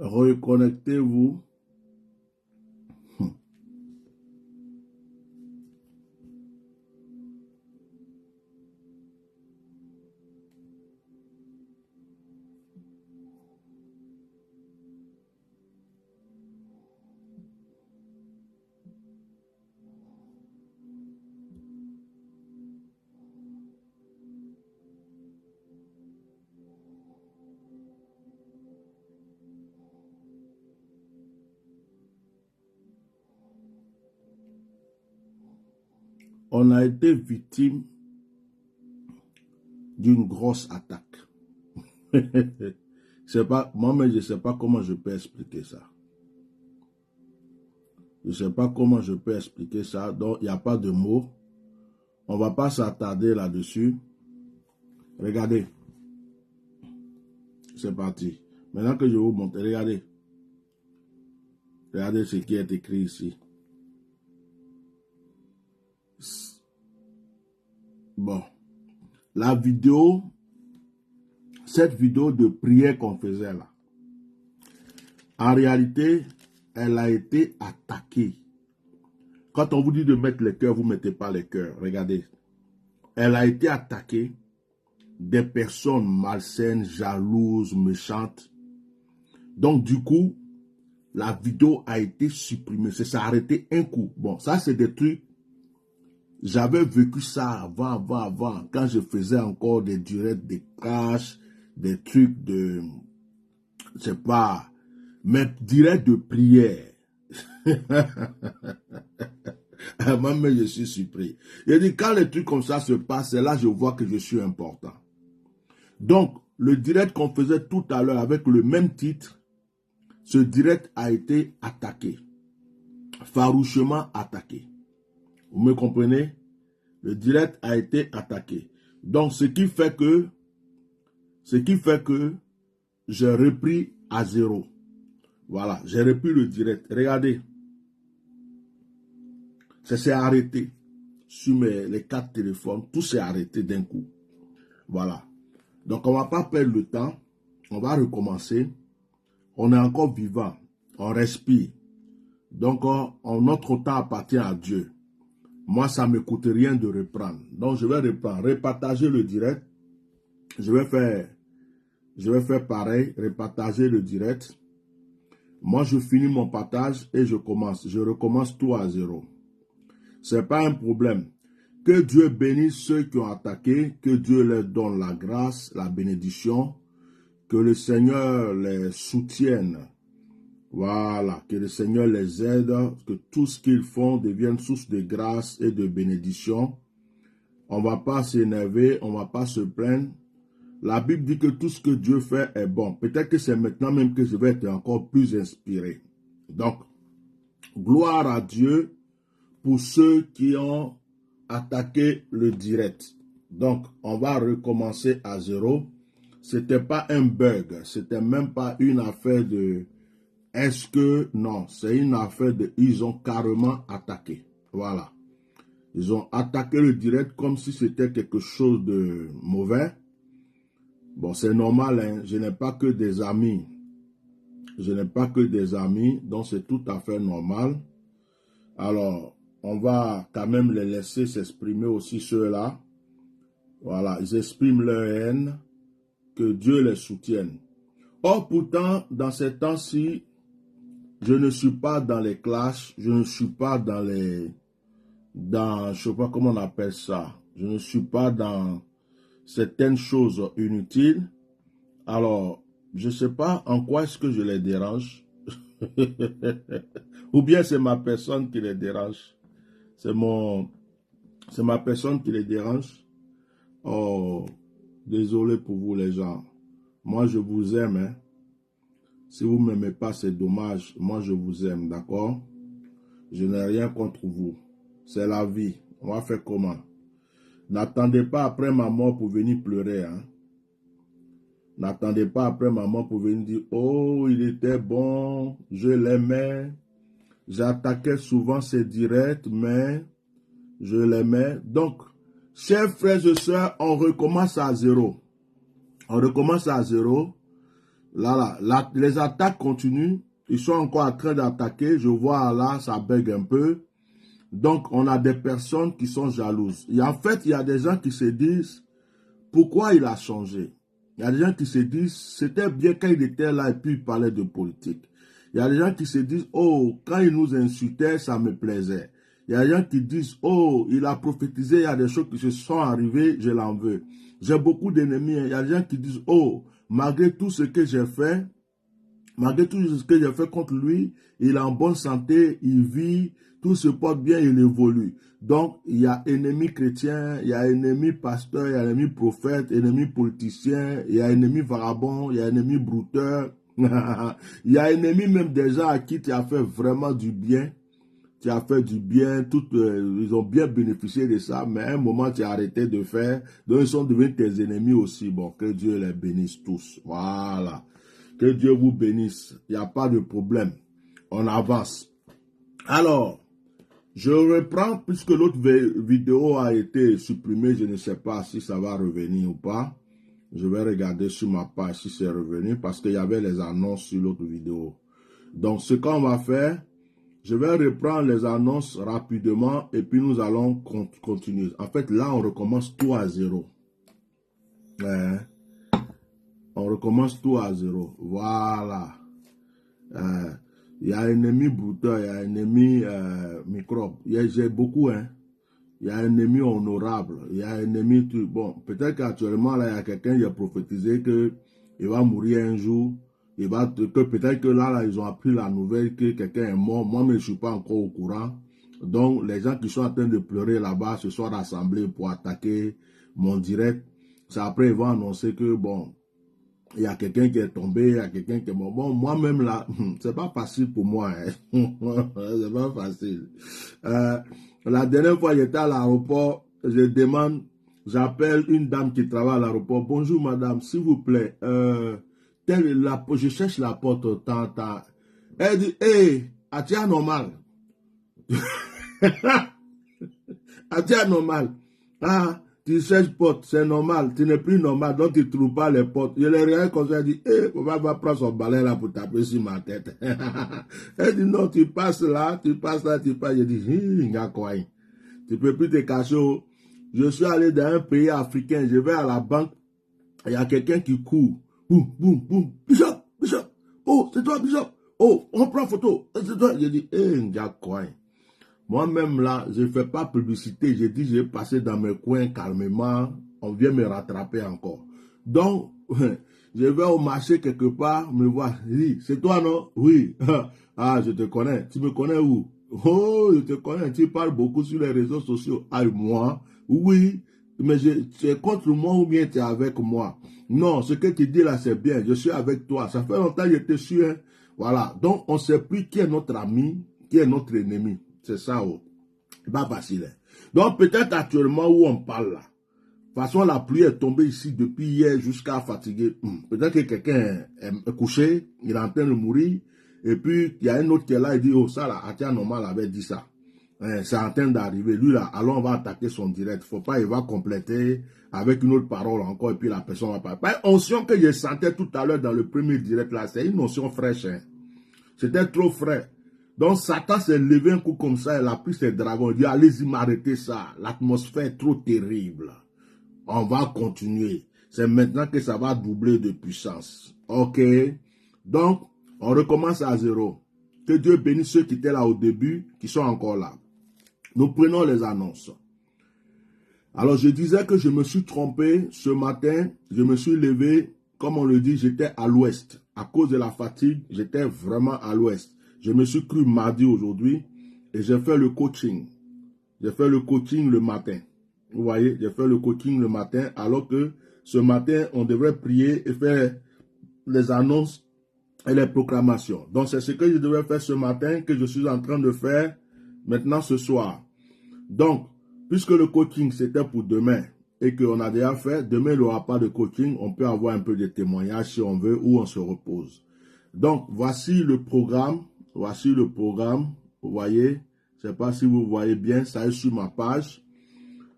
Reconnectez-vous. On a été victime d'une grosse attaque. Moi-même, je ne sais pas comment je peux expliquer ça. Je ne sais pas comment je peux expliquer ça. Donc, il n'y a pas de mots. On ne va pas s'attarder là-dessus. Regardez. C'est parti. Maintenant que je vous montre, regardez. Regardez ce qui est écrit ici. Bon. La vidéo, cette vidéo de prière qu'on faisait là, en réalité, elle a été attaquée. Quand on vous dit de mettre les cœurs, vous ne mettez pas les cœurs. Regardez. Elle a été attaquée des personnes malsaines, jalouses, méchantes. Donc, du coup, la vidéo a été supprimée. Ça s'est arrêté un coup. Bon, ça, c'est des trucs. J'avais vécu ça avant, quand je faisais encore des directs, des crashs, des trucs de, je sais pas, mais directs de prière. Moi-même, je suis surpris. Il dit, quand les trucs comme ça se passent, c'est là que je vois que je suis important. Donc, le direct qu'on faisait tout à l'heure avec le même titre, ce direct a été attaqué. Farouchement attaqué. Vous me comprenez? Le direct a été attaqué. Donc, ce qui fait que j'ai repris à zéro. Voilà, j'ai repris le direct. Regardez. Ça s'est arrêté. Sur les 4 téléphones, tout s'est arrêté d'un coup. Voilà. Donc, on ne va pas perdre le temps. On va recommencer. On est encore vivant. On respire. Donc, notre temps appartient à Dieu. Moi, ça ne me coûte rien de reprendre. Donc, je vais reprendre. Repartager le direct. Je vais faire pareil. Repartager le direct. Moi, je finis mon partage et je commence. Je recommence tout à zéro. Ce n'est pas un problème. Que Dieu bénisse ceux qui ont attaqué. Que Dieu leur donne la grâce, la bénédiction. Que le Seigneur les soutienne. Voilà, que le Seigneur les aide, que tout ce qu'ils font devienne source de grâce et de bénédiction. On ne va pas s'énerver, on ne va pas se plaindre. La Bible dit que tout ce que Dieu fait est bon. Peut-être que c'est maintenant même que je vais être encore plus inspiré. Donc, gloire à Dieu pour ceux qui ont attaqué le direct. Donc, on va recommencer à zéro. Ce n'était pas un bug, ce n'était même pas une affaire de... Est-ce que... Non, c'est une affaire de... Ils ont carrément attaqué. Voilà. Ils ont attaqué le direct comme si c'était quelque chose de mauvais. Bon, c'est normal, hein. Je n'ai pas que des amis. Je n'ai pas que des amis, donc c'est tout à fait normal. Alors, on va quand même les laisser s'exprimer aussi ceux-là. Voilà, ils expriment leur haine. Que Dieu les soutienne. Or, pourtant, dans ces temps-ci, je ne suis pas dans les clashs, je ne suis pas dans je ne sais pas comment on appelle ça, je ne suis pas dans certaines choses inutiles. Alors, je ne sais pas en quoi est-ce que je les dérange. Ou bien c'est ma personne qui les dérange. C'est ma personne qui les dérange. Oh, désolé pour vous les gens. Moi, je vous aime, hein. Si vous ne m'aimez pas, c'est dommage. Moi, je vous aime, d'accord? Je n'ai rien contre vous. C'est la vie. On va faire comment? N'attendez pas après ma mort pour venir pleurer, hein? N'attendez pas après ma mort pour venir dire, oh, il était bon, je l'aimais. J'attaquais souvent ses directs, mais je l'aimais. Donc, chers frères et sœurs, on recommence à zéro. On recommence à zéro. les attaques continuent. Ils sont encore en train d'attaquer. Je vois là, ça bug un peu. Donc, on a des personnes qui sont jalouses. Et en fait, il y a des gens qui se disent, pourquoi il a changé? Il y a des gens qui se disent, c'était bien quand il était là et puis il parlait de politique. Il y a des gens qui se disent, oh, quand il nous insultait, ça me plaisait. Il y a des gens qui disent, oh, il a prophétisé, il y a des choses qui se sont arrivées, je l'en veux. J'ai beaucoup d'ennemis. Il y a des gens qui disent, oh, malgré tout ce que j'ai fait, malgré tout ce que j'ai fait contre lui, il est en bonne santé, il vit, tout se porte bien, il évolue. Donc, il y a ennemis chrétiens, il y a ennemis pasteurs, il y a ennemis prophètes, ennemis politiciens, il y a ennemis vagabonds, il y a ennemis brouteurs. Il y a ennemis même des gens à qui tu as fait vraiment du bien. Tu as fait du bien, ils ont bien bénéficié de ça, mais à un moment, tu as arrêté de faire. Donc, ils sont devenus tes ennemis aussi. Bon, que Dieu les bénisse tous. Voilà. Que Dieu vous bénisse. Il n'y a pas de problème. On avance. Alors, je reprends, puisque l'autre vidéo a été supprimée. Je ne sais pas si ça va revenir ou pas. Je vais regarder sur ma page si c'est revenu, parce qu'il y avait les annonces sur l'autre vidéo. Donc, ce qu'on va faire, je vais reprendre les annonces rapidement et puis nous allons continuer. En fait, là, on recommence tout à zéro. On recommence tout à zéro. Voilà. Il y a un ennemi brouteur, il y a un ennemi microbe. J'ai beaucoup, hein. Il y a un ennemi honorable, il y a un ennemi... Bon, peut-être qu'actuellement, là, il y a quelqu'un qui a prophétisé qu'il va mourir un jour. Peut-être que là, ils ont appris la nouvelle que quelqu'un est mort. Moi, mais je ne suis pas encore au courant. Donc, les gens qui sont en train de pleurer là-bas se sont rassemblés pour attaquer mon direct. C'est après, ils vont annoncer que, bon, il y a quelqu'un qui est tombé, il y a quelqu'un qui est mort. Bon, moi-même là, c'est pas facile pour moi. Hein. C'est pas facile. La dernière fois, j'étais à l'aéroport, j'appelle une dame qui travaille à l'aéroport. Bonjour madame, s'il vous plaît, je cherche la porte tant. Elle dit, hé, as-tu normal? As-tu normal? Ah, tu cherches porte, c'est normal, tu n'es plus normal, donc tu ne trouves pas les portes. Je les regarde comme ça, elle dit, on va prendre son balai là pour taper sur ma tête. Elle dit, non, tu passes là, tu passes. Je dis, tu ne peux plus te cacher. Je suis allé dans un pays africain, je vais à la banque, il y a quelqu'un qui court. Boum, boum, boum, Bishop, oh, c'est toi, Bishop. Oh, on prend photo, c'est toi. Je dis, moi-même là, je ne fais pas publicité. J'ai dit, je vais passer dans mes coins calmement. On vient me rattraper encore. Donc, je vais au marché quelque part, me voir. Je dis, c'est toi, non? Oui. Ah, je te connais. Tu me connais où? Oh, je te connais. Tu parles beaucoup sur les réseaux sociaux. Ah, moi? Oui. Mais tu es contre moi ou bien tu es avec moi? Non, ce que tu dis là, c'est bien. Je suis avec toi. Ça fait longtemps que je te suis. Hein? Voilà. Donc, on ne sait plus qui est notre ami, qui est notre ennemi. C'est ça, oh. C'est pas facile. Hein. Donc, peut-être actuellement où on parle là. De toute façon, la pluie est tombée ici depuis hier jusqu'à fatiguer. Peut-être que quelqu'un est couché, il est en train de mourir. Et puis, il y a un autre qui est là, il dit, oh, ça là, Atia Normal avait dit ça. Hein, c'est en train d'arriver. Lui là, alors on va attaquer son direct. Faut pas, il va compléter avec une autre parole encore et puis la personne va pas. Une notion que je sentais tout à l'heure dans le premier direct là, c'est une notion fraîche. Hein. C'était trop frais. Donc Satan s'est levé un coup comme ça, il a pris ses dragons, il dit allez-y m'arrêter ça, l'atmosphère est trop terrible. On va continuer. C'est maintenant que ça va doubler de puissance. Ok. Donc, on recommence à zéro. Que Dieu bénisse ceux qui étaient là au début, qui sont encore là. Nous prenons les annonces. Alors, je disais que je me suis trompé ce matin. Je me suis levé, comme on le dit, j'étais à l'ouest. À cause de la fatigue, j'étais vraiment à l'ouest. Je me suis cru mardi aujourd'hui et j'ai fait le coaching. J'ai fait le coaching le matin. Vous voyez, j'ai fait le coaching le matin alors que ce matin, on devrait prier et faire les annonces et les proclamations. Donc, c'est ce que je devais faire ce matin que je suis en train de faire maintenant ce soir. Donc, puisque le coaching, c'était pour demain et qu'on a déjà fait, demain, il n'y aura pas de coaching. On peut avoir un peu de témoignage si on veut ou on se repose. Donc, voici le programme. Voici le programme. Vous voyez, je ne sais pas si vous voyez bien, ça est sur ma page.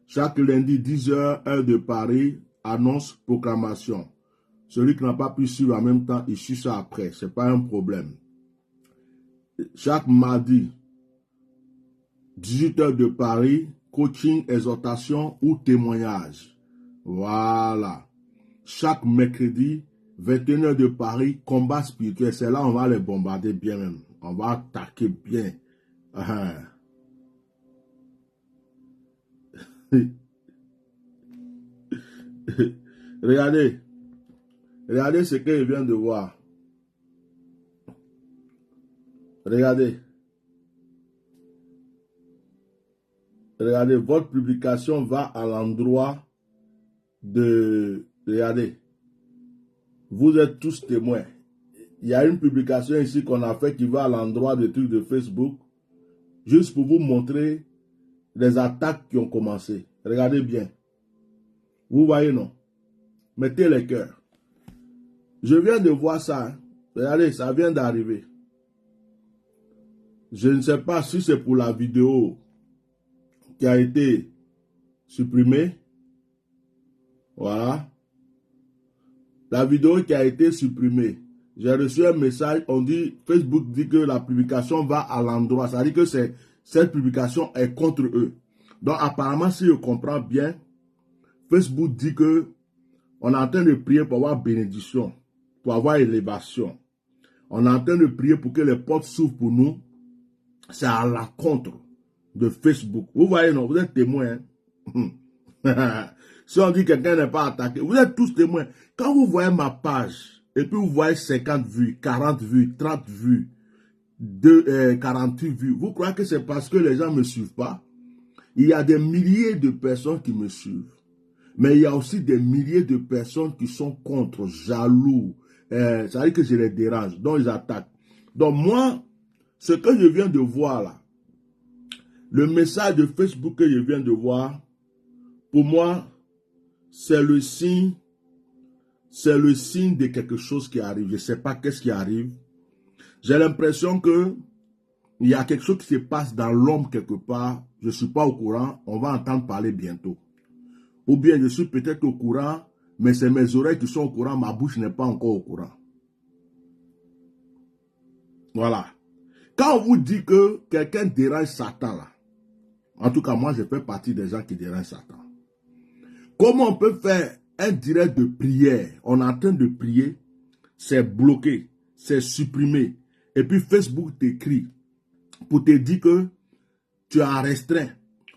Chaque lundi, 10h, heure de Paris, annonce, proclamation. Celui qui n'a pas pu suivre en même temps, il suit ça après. Ce n'est pas un problème. Chaque mardi, 18h de Paris, coaching, exhortation ou témoignage. Voilà. Chaque mercredi, 21h de Paris, combat spirituel. C'est là on va les bombarder bien même. On va attaquer bien. Regardez. Regardez ce que je viens de voir. Regardez. Regardez, votre publication va à l'endroit de... Regardez. Vous êtes tous témoins. Il y a une publication ici qu'on a fait qui va à l'endroit des trucs de Facebook. Juste pour vous montrer les attaques qui ont commencé. Regardez bien. Vous voyez, non? Mettez les cœurs. Je viens de voir ça. Hein. Regardez, ça vient d'arriver. Je ne sais pas si c'est pour la vidéo qui a été supprimée. Voilà. La vidéo qui a été supprimée. J'ai reçu un message, on dit, Facebook dit que la publication va à l'endroit. Ça veut dire que cette publication est contre eux. Donc apparemment, si je comprends bien, Facebook dit que on est en train de prier pour avoir bénédiction, pour avoir élévation. On est en train de prier pour que les portes s'ouvrent pour nous. C'est à l'encontre de Facebook. Vous voyez, non, vous êtes témoins. Hein? Si on dit que quelqu'un n'est pas attaqué, vous êtes tous témoins. Quand vous voyez ma page, et puis vous voyez 50 vues, 40 vues, 30 vues, 48 vues, vous croyez que c'est parce que les gens ne me suivent pas? Il y a des milliers de personnes qui me suivent. Mais il y a aussi des milliers de personnes qui sont contre, jaloux. Ça veut dire que je les dérange, donc ils attaquent. Donc moi, ce que je viens de voir là, le message de Facebook que je viens de voir, pour moi, c'est le signe de quelque chose qui arrive. Je ne sais pas qu'est-ce qui arrive. J'ai l'impression que il y a quelque chose qui se passe dans l'homme quelque part. Je ne suis pas au courant. On va entendre parler bientôt. Ou bien je suis peut-être au courant, mais c'est mes oreilles qui sont au courant. Ma bouche n'est pas encore au courant. Voilà. Quand on vous dit que quelqu'un dérange Satan là, en tout cas moi je fais partie des gens qui dérangent Satan. Comment on peut faire un direct de prière? On est en train de prier, c'est bloqué, c'est supprimé. Et puis Facebook t'écrit pour te dire que tu as restreint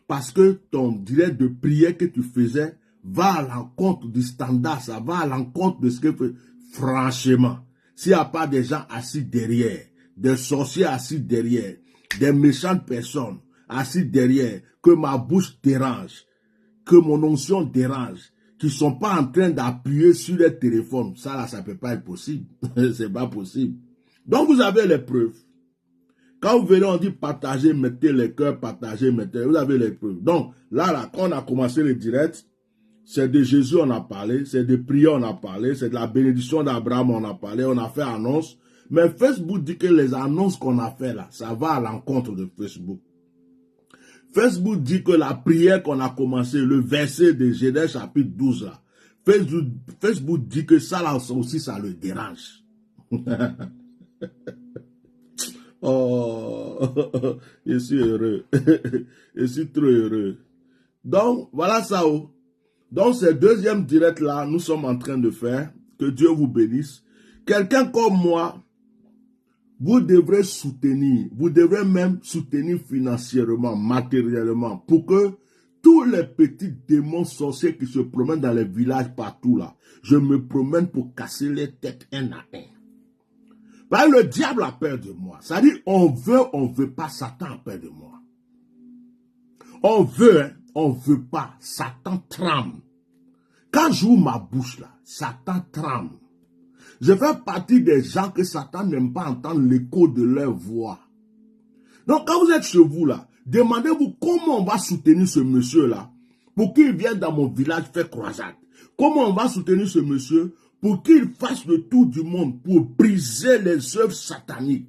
parce que ton direct de prière que tu faisais va à l'encontre du standard, ça va à l'encontre de ce que... Franchement, s'il n'y a pas des gens assis derrière, des sorciers assis derrière, des méchantes personnes assis derrière, que ma bouche dérange, que mon onction dérange, qui ne sont pas en train d'appuyer sur les téléphones, ça là, ça ne peut pas être possible. C'est pas possible. Donc vous avez les preuves. Quand vous venez, on dit partager, mettez les cœurs, partagez, mettez, vous avez les preuves. Donc là, quand on a commencé le direct, c'est de Jésus on a parlé, c'est de prière on a parlé, c'est de la bénédiction d'Abraham on a parlé, on a fait annonce. Mais Facebook dit que les annonces qu'on a fait là, ça va à l'encontre de Facebook. Facebook dit que la prière qu'on a commencé, le verset de Genèse chapitre 12 là, Facebook dit que ça là aussi, ça le dérange. Oh, je suis heureux. Je suis trop heureux. Donc, voilà ça. Donc, ce deuxième direct là, nous sommes en train de faire. Que Dieu vous bénisse. Quelqu'un comme moi, vous devrez soutenir, vous devrez même soutenir financièrement, matériellement, pour que tous les petits démons sorciers qui se promènent dans les villages partout là, je me promène pour casser les têtes un à un. Parce que le diable a peur de moi. Ça dit, on veut pas, Satan a peur de moi. On veut pas, Satan tremble. Quand j'ouvre ma bouche là, Satan tremble. Je fais partie des gens que Satan n'aime pas entendre l'écho de leur voix. Donc quand vous êtes chez vous là, demandez-vous comment on va soutenir ce monsieur là pour qu'il vienne dans mon village faire croisade. Comment on va soutenir ce monsieur pour qu'il fasse le tour du monde pour briser les œuvres sataniques.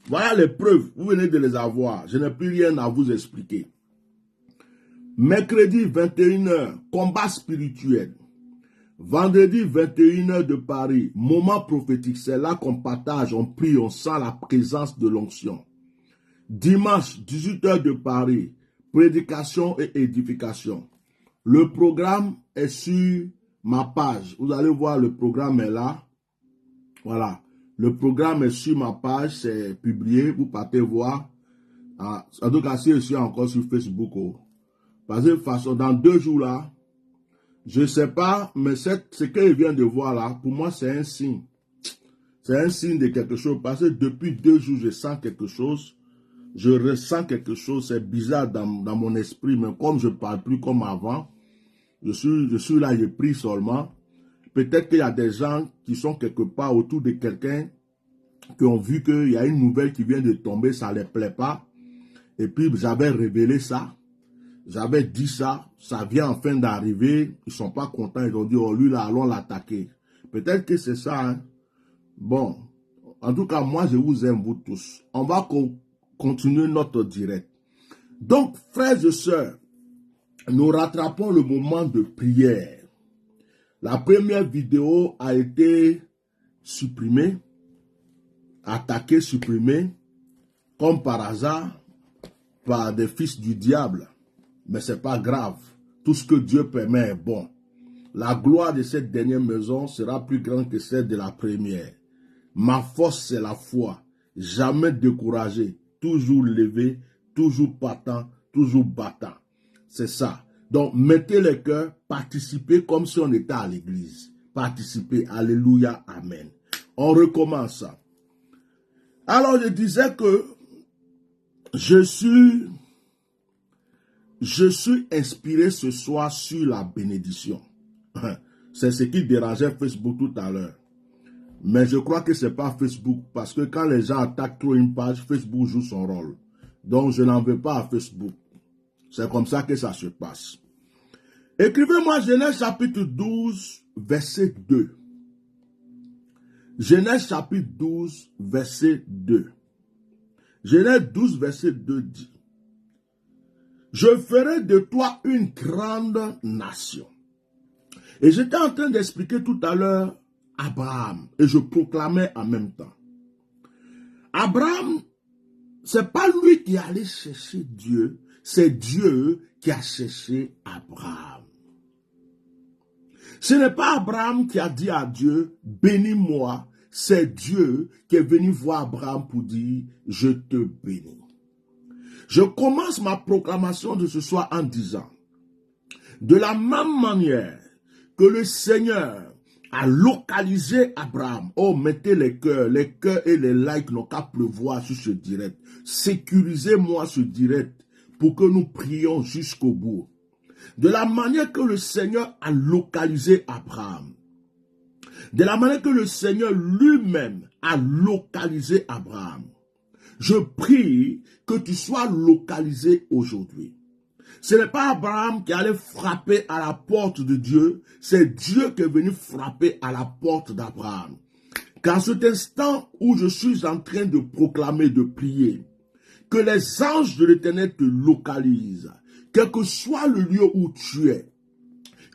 Voilà les preuves, vous venez de les avoir. Je n'ai plus rien à vous expliquer. Mercredi 21h, combat spirituel. Vendredi 21h de Paris, moment prophétique, c'est là qu'on partage, on prie, on sent la présence de l'onction. Dimanche 18h de Paris, prédication et édification. Le programme est sur ma page. Vous allez voir, le programme est là. Voilà. Le programme est sur ma page, c'est publié. Vous partez voir. En tout cas, si je suis encore sur Facebook. Parce que de toute façon, dans 2 jours là, je ne sais pas, mais ce que je viens de voir là, pour moi, c'est un signe. C'est un signe de quelque chose. Parce que depuis 2 jours, je sens quelque chose. Je ressens quelque chose. C'est bizarre dans mon esprit, mais comme je ne parle plus comme avant, je suis là, je prie seulement. Peut-être qu'il y a des gens qui sont quelque part autour de quelqu'un qui ont vu qu'il y a une nouvelle qui vient de tomber, ça ne les plaît pas. Et puis, j'avais révélé ça. J'avais dit ça. Ça vient enfin d'arriver. Ils ne sont pas contents. Ils ont dit, oh, lui, là, allons l'attaquer. Peut-être que c'est ça. Hein. Bon. En tout cas, moi, je vous aime, vous tous. On va continuer notre direct. Donc, frères et sœurs, nous rattrapons le moment de prière. La première vidéo a été supprimée, attaquée, supprimée, comme par hasard, par des fils du diable. Mais ce n'est pas grave. Tout ce que Dieu permet est bon. La gloire de cette dernière maison sera plus grande que celle de la première. Ma force, c'est la foi. Jamais découragé, toujours levé, toujours partant, toujours battant. C'est ça. Donc, mettez le cœur, participez comme si on était à l'église. Participez. Alléluia. Amen. On recommence ça. Alors, je disais que je suis inspiré ce soir sur la bénédiction. C'est ce qui dérangeait Facebook tout à l'heure. Mais je crois que ce n'est pas Facebook, parce que quand les gens attaquent trop une page, Facebook joue son rôle. Donc, je n'en veux pas à Facebook. C'est comme ça que ça se passe. Écrivez-moi Genèse chapitre 12, verset 2. Genèse chapitre 12, verset 2. Genèse 12, verset 2 dit: je ferai de toi une grande nation. Et j'étais en train d'expliquer tout à l'heure Abraham, et je proclamais en même temps. Abraham, c'est pas lui qui allait chercher Dieu, c'est Dieu qui a cherché Abraham. Ce n'est pas Abraham qui a dit à Dieu, bénis-moi, c'est Dieu qui est venu voir Abraham pour dire, je te bénis. Je commence ma proclamation de ce soir en disant, de la même manière que le Seigneur a localisé Abraham, oh, mettez les cœurs et les likes n'ont qu'à pleuvoir sur ce direct. Sécurisez-moi ce direct pour que nous prions jusqu'au bout. De la manière que le Seigneur a localisé Abraham, de la manière que le Seigneur lui-même a localisé Abraham, je prie que tu sois localisé aujourd'hui. Ce n'est pas Abraham qui allait frapper à la porte de Dieu, c'est Dieu qui est venu frapper à la porte d'Abraham. Qu'en cet instant où je suis en train de proclamer, de prier, que les anges de l'Éternel te localisent, quel que soit le lieu où tu es,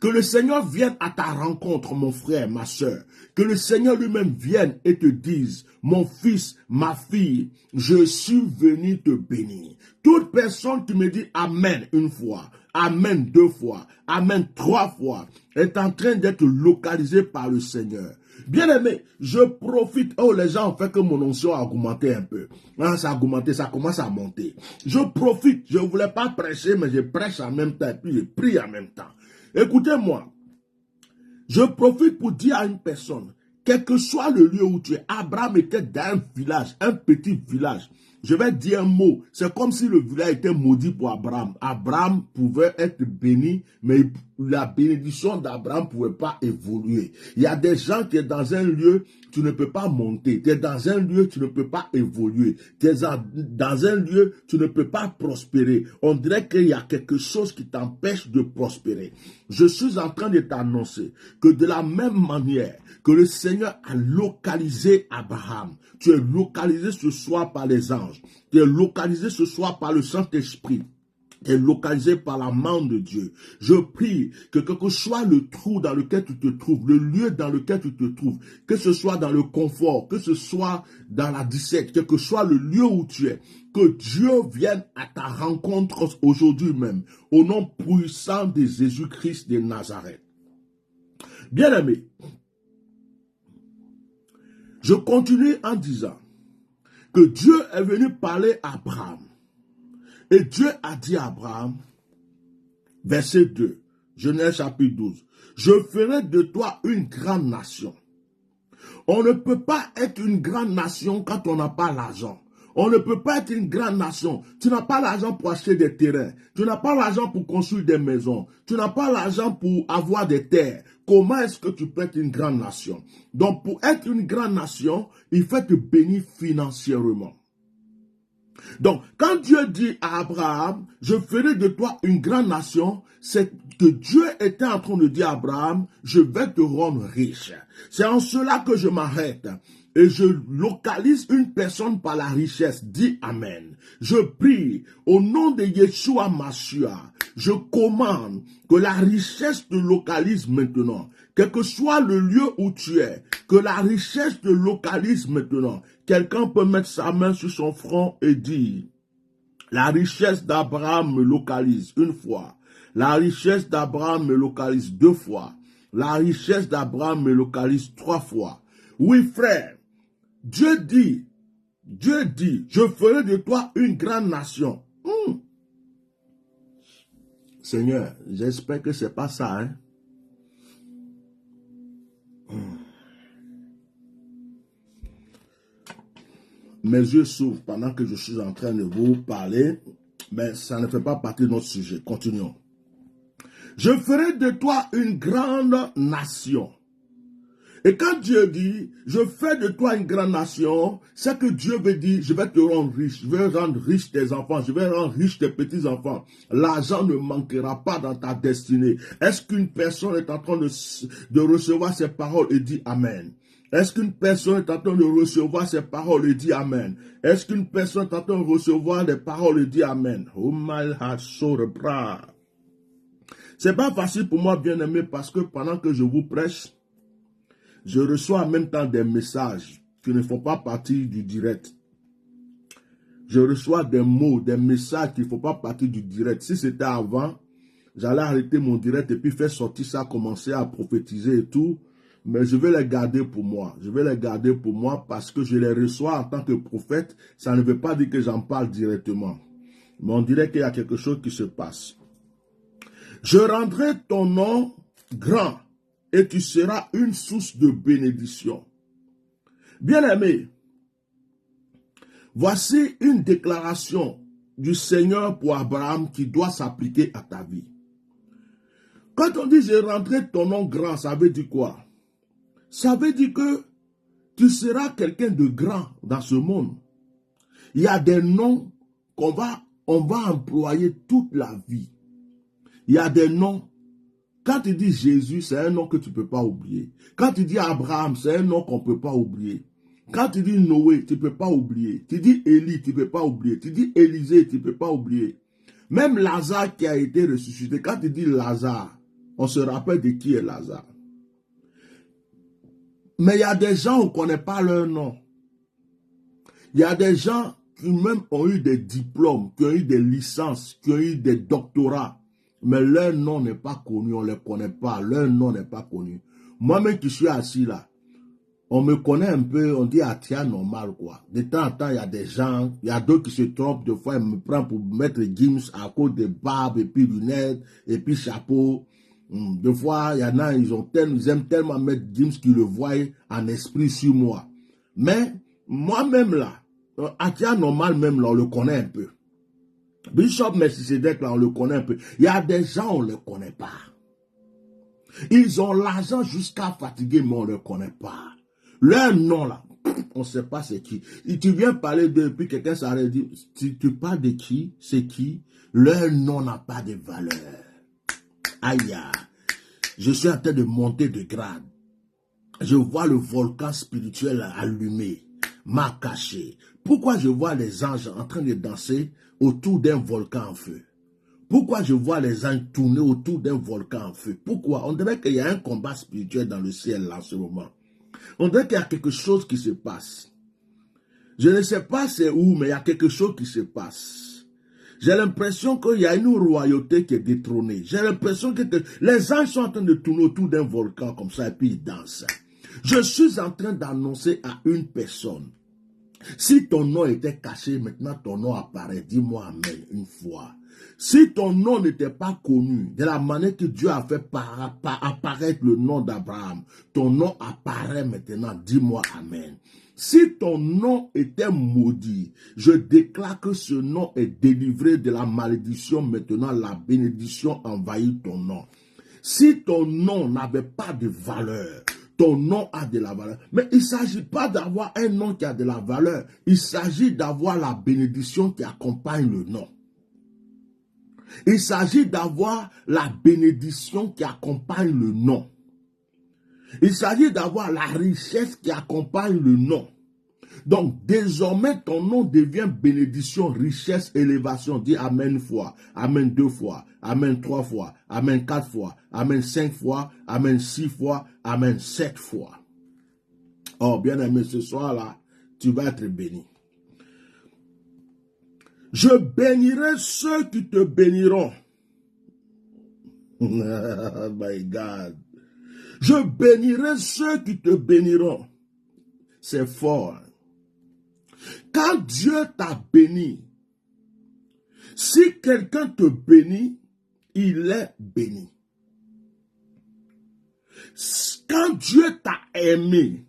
que le Seigneur vienne à ta rencontre, mon frère, ma soeur. Que le Seigneur lui-même vienne et te dise, mon fils, ma fille, je suis venu te bénir. Toute personne qui me dit Amen une fois, Amen 2 fois, Amen 3 fois, est en train d'être localisée par le Seigneur. Bien aimé, je profite. Oh, les gens ont fait que mon onction a augmenté un peu. Ah, ça a augmenté, ça commence à monter. Je profite. Je ne voulais pas prêcher, mais je prêche en même temps et puis je prie en même temps. Écoutez-moi, je profite pour dire à une personne, quel que soit le lieu où tu es, Abraham était dans un village, un petit village. Je vais dire un mot, c'est comme si le village était maudit pour Abraham. Abraham pouvait être béni, mais la bénédiction d'Abraham ne pouvait pas évoluer. Il y a des gens qui sont dans un lieu, tu ne peux pas monter. Tu es dans un lieu, tu ne peux pas évoluer. Tu es dans un lieu, tu ne peux pas prospérer. On dirait qu'il y a quelque chose qui t'empêche de prospérer. Je suis en train de t'annoncer que de la même manière que le Seigneur a localisé Abraham, tu es localisé ce soir par les anges, tu es localisé ce soir par le Saint-Esprit. Tu es localisé par la main de Dieu. Je prie que quel que soit le trou dans lequel tu te trouves, le lieu dans lequel tu te trouves, que ce soit dans le confort, que ce soit dans la dissette, quel que soit le lieu où tu es, que Dieu vienne à ta rencontre aujourd'hui même, au nom puissant de Jésus-Christ de Nazareth. Bien-aimé, je continue en disant que Dieu est venu parler à Abraham. Et Dieu a dit à Abraham, verset 2, Genèse chapitre 12, « Je ferai de toi une grande nation. » On ne peut pas être une grande nation quand on n'a pas l'argent. On ne peut pas être une grande nation. Tu n'as pas l'argent pour acheter des terrains. Tu n'as pas l'argent pour construire des maisons. Tu n'as pas l'argent pour avoir des terres. Comment est-ce que tu peux être une grande nation? Donc, pour être une grande nation, il faut te bénir financièrement. Donc, quand Dieu dit à Abraham, je ferai de toi une grande nation, c'est que Dieu était en train de dire à Abraham, je vais te rendre riche. C'est en cela que je m'arrête et je localise une personne par la richesse. Dis Amen. Je prie au nom de Yeshua Mashiach. Je commande que la richesse te localise maintenant. Quel que soit le lieu où tu es, que la richesse te localise maintenant. Quelqu'un peut mettre sa main sur son front et dire, la richesse d'Abraham me localise une fois. La richesse d'Abraham me localise 2 fois. La richesse d'Abraham me localise 3 fois. Oui, frère, Dieu dit, je ferai de toi une grande nation. Seigneur, j'espère que c'est pas ça, hein. Mes yeux s'ouvrent pendant que je suis en train de vous parler, mais ça ne fait pas partie de notre sujet. Continuons. Je ferai de toi une grande nation. Et quand Dieu dit, je fais de toi une grande nation, c'est que Dieu veut dire, je vais te rendre riche, je vais rendre riche tes enfants, je vais rendre riche tes petits-enfants. L'argent ne manquera pas dans ta destinée. Est-ce qu'une personne est en train de recevoir ces paroles et dit Amen? Est-ce qu'une personne est en train de recevoir ces paroles et dit Amen? Est-ce qu'une personne est en train de recevoir des paroles et dit Amen? C'est pas facile pour moi, bien-aimé, parce que pendant que je vous prêche, je reçois en même temps des messages qui ne font pas partie du direct. Je reçois des mots, des messages qui ne font pas partie du direct. Si c'était avant, j'allais arrêter mon direct et puis faire sortir ça, commencer à prophétiser et tout. Mais je vais les garder pour moi. Je vais les garder pour moi parce que je les reçois en tant que prophète. Ça ne veut pas dire que j'en parle directement. Mais on dirait qu'il y a quelque chose qui se passe. Je rendrai ton nom grand et tu seras une source de bénédiction. Bien-aimé, voici une déclaration du Seigneur pour Abraham qui doit s'appliquer à ta vie. Quand on dit je rendrai ton nom grand, ça veut dire quoi? Ça veut dire que tu seras quelqu'un de grand dans ce monde. Il y a des noms on va employer toute la vie. Il y a des noms. Quand tu dis Jésus, c'est un nom que tu ne peux pas oublier. Quand tu dis Abraham, c'est un nom qu'on ne peut pas oublier. Quand tu dis Noé, tu ne peux pas oublier. Tu dis Élie, tu ne peux pas oublier. Tu dis Élisée, tu ne peux pas oublier. Même Lazare qui a été ressuscité, quand tu dis Lazare, on se rappelle de qui est Lazare. Mais il y a des gens, on ne connaît pas leur nom. Il y a des gens qui même ont eu des diplômes, qui ont eu des licences, qui ont eu des doctorats. Mais leur nom n'est pas connu, on ne les connaît pas. Leur nom n'est pas connu. Moi-même qui suis assis là, on me connaît un peu, on dit Atia normal quoi. De temps en temps, il y a des gens, il y a d'autres qui se trompent. Des fois, ils me prennent pour mettre Gims à cause de barbe, et puis lunettes, et puis chapeau. Des fois, il y en a, ils aiment tellement mettre Gims qu'ils le voient en esprit sur moi. Mais moi-même là, Atia normal même là, on le connaît un peu. Bishop Melchisedec, là, on le connaît un peu. Il y a des gens, on ne le connaît pas. Ils ont l'argent jusqu'à fatiguer, mais on ne le connaît pas. Leur nom, là, on ne sait pas c'est qui. Et tu viens parler d'eux, puis quelqu'un s'arrête et dit, si tu parles de qui, c'est qui, leur nom n'a pas de valeur. Aïe, je suis en train de monter de grade. Je vois le volcan spirituel allumé, m'a caché. Pourquoi je vois les anges en train de danser autour d'un volcan en feu? Pourquoi je vois les anges tourner autour d'un volcan en feu? Pourquoi? On dirait qu'il y a un combat spirituel dans le ciel là en ce moment. On dirait qu'il y a quelque chose qui se passe. Je ne sais pas c'est où, mais il y a quelque chose qui se passe. J'ai l'impression qu'il y a une royauté qui est détrônée. J'ai l'impression que les anges sont en train de tourner autour d'un volcan comme ça et puis ils dansent. Je suis en train d'annoncer à une personne. Si ton nom était caché, maintenant ton nom apparaît. Dis-moi amen une fois. Si ton nom n'était pas connu, de la manière que Dieu a fait apparaître le nom d'Abraham, ton nom apparaît maintenant. Dis-moi amen. Si ton nom était maudit, je déclare que ce nom est délivré de la malédiction. Maintenant, la bénédiction envahit ton nom. Si ton nom n'avait pas de valeur, ton nom a de la valeur. Mais il ne s'agit pas d'avoir un nom qui a de la valeur. Il s'agit d'avoir la bénédiction qui accompagne le nom. Il s'agit d'avoir la bénédiction qui accompagne le nom. Il s'agit d'avoir la richesse qui accompagne le nom. Donc, désormais, ton nom devient bénédiction, richesse, élévation. Dis Amen une fois, Amen 2 fois, Amen 3 fois, Amen 4 fois, Amen 5 fois, Amen 6 fois, Amen 7 fois. Oh, bien aimé, ce soir-là, tu vas être béni. Je bénirai ceux qui te béniront. Oh my God. Je bénirai ceux qui te béniront. C'est fort. Quand Dieu t'a béni, si quelqu'un te bénit, il est béni. Quand Dieu t'a aimé,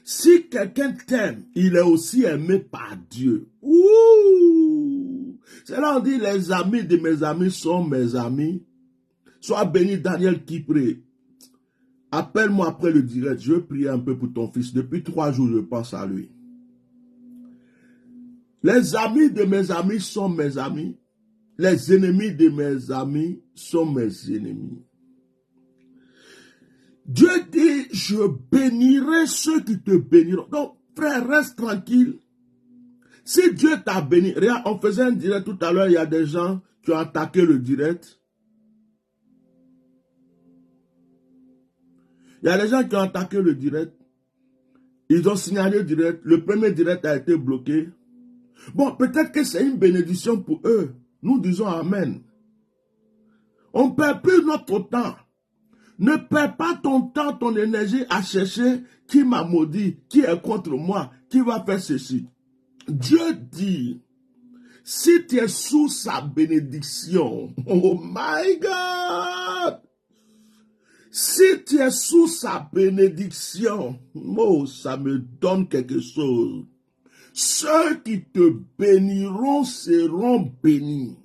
si quelqu'un t'aime, il est aussi aimé par Dieu. Ouh! C'est là on dit les amis de mes amis sont mes amis. Sois béni Daniel Kipré. Appelle-moi après le direct. Je vais prier un peu pour ton fils. Depuis 3 jours, je pense à lui. Les amis de mes amis sont mes amis. Les ennemis de mes amis sont mes ennemis. Dieu dit, je bénirai ceux qui te béniront. Donc, frère, reste tranquille. Si Dieu t'a béni, regarde, on faisait un direct tout à l'heure, il y a des gens qui ont attaqué le direct. Il y a des gens qui ont attaqué le direct. Ils ont signalé le direct. Le premier direct a été bloqué. Bon, peut-être que c'est une bénédiction pour eux. Nous disons Amen. On ne perd plus notre temps. Ne perds pas ton temps, ton énergie à chercher qui m'a maudit, qui est contre moi, qui va faire ceci. Dieu dit, si tu es sous sa bénédiction, oh my God! Si tu es sous sa bénédiction, oh, ça me donne quelque chose. Ceux qui te béniront seront bénis.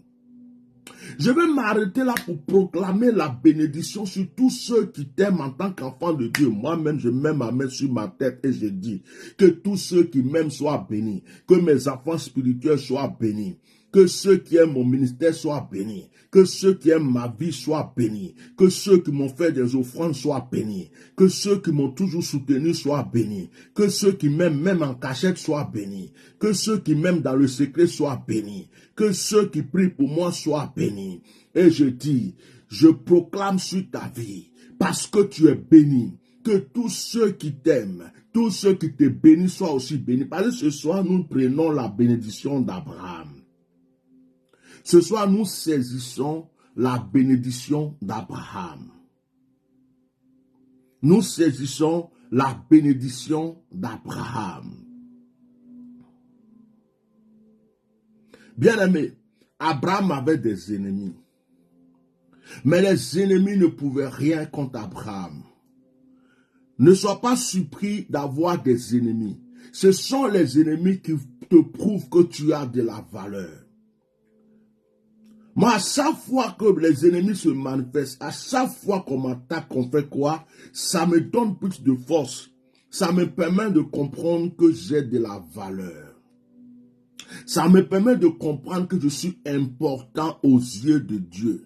Je vais m'arrêter là pour proclamer la bénédiction sur tous ceux qui t'aiment en tant qu'enfant de Dieu. Moi-même, je mets ma main sur ma tête et je dis que tous ceux qui m'aiment soient bénis. Que mes enfants spirituels soient bénis. Que ceux qui aiment mon ministère soient bénis. Que ceux qui aiment ma vie soient bénis. Que ceux qui m'ont fait des offrandes soient bénis. Que ceux qui m'ont toujours soutenu soient bénis. Que ceux qui m'aiment même en cachette soient bénis. Que ceux qui m'aiment dans le secret soient bénis. Que ceux qui prient pour moi soient bénis. Et je dis, je proclame sur ta vie, parce que tu es béni, que tous ceux qui t'aiment, tous ceux qui te bénissent soient aussi bénis. Parce que ce soir, nous prenons la bénédiction d'Abraham. Ce soir, nous saisissons la bénédiction d'Abraham. Nous saisissons la bénédiction d'Abraham. Bien-aimé, Abraham avait des ennemis. Mais les ennemis ne pouvaient rien contre Abraham. Ne sois pas surpris d'avoir des ennemis. Ce sont les ennemis qui te prouvent que tu as de la valeur. Moi, à chaque fois que les ennemis se manifestent, à chaque fois qu'on m'attaque, qu'on fait quoi, ça me donne plus de force. Ça me permet de comprendre que j'ai de la valeur. Ça me permet de comprendre que je suis important aux yeux de Dieu.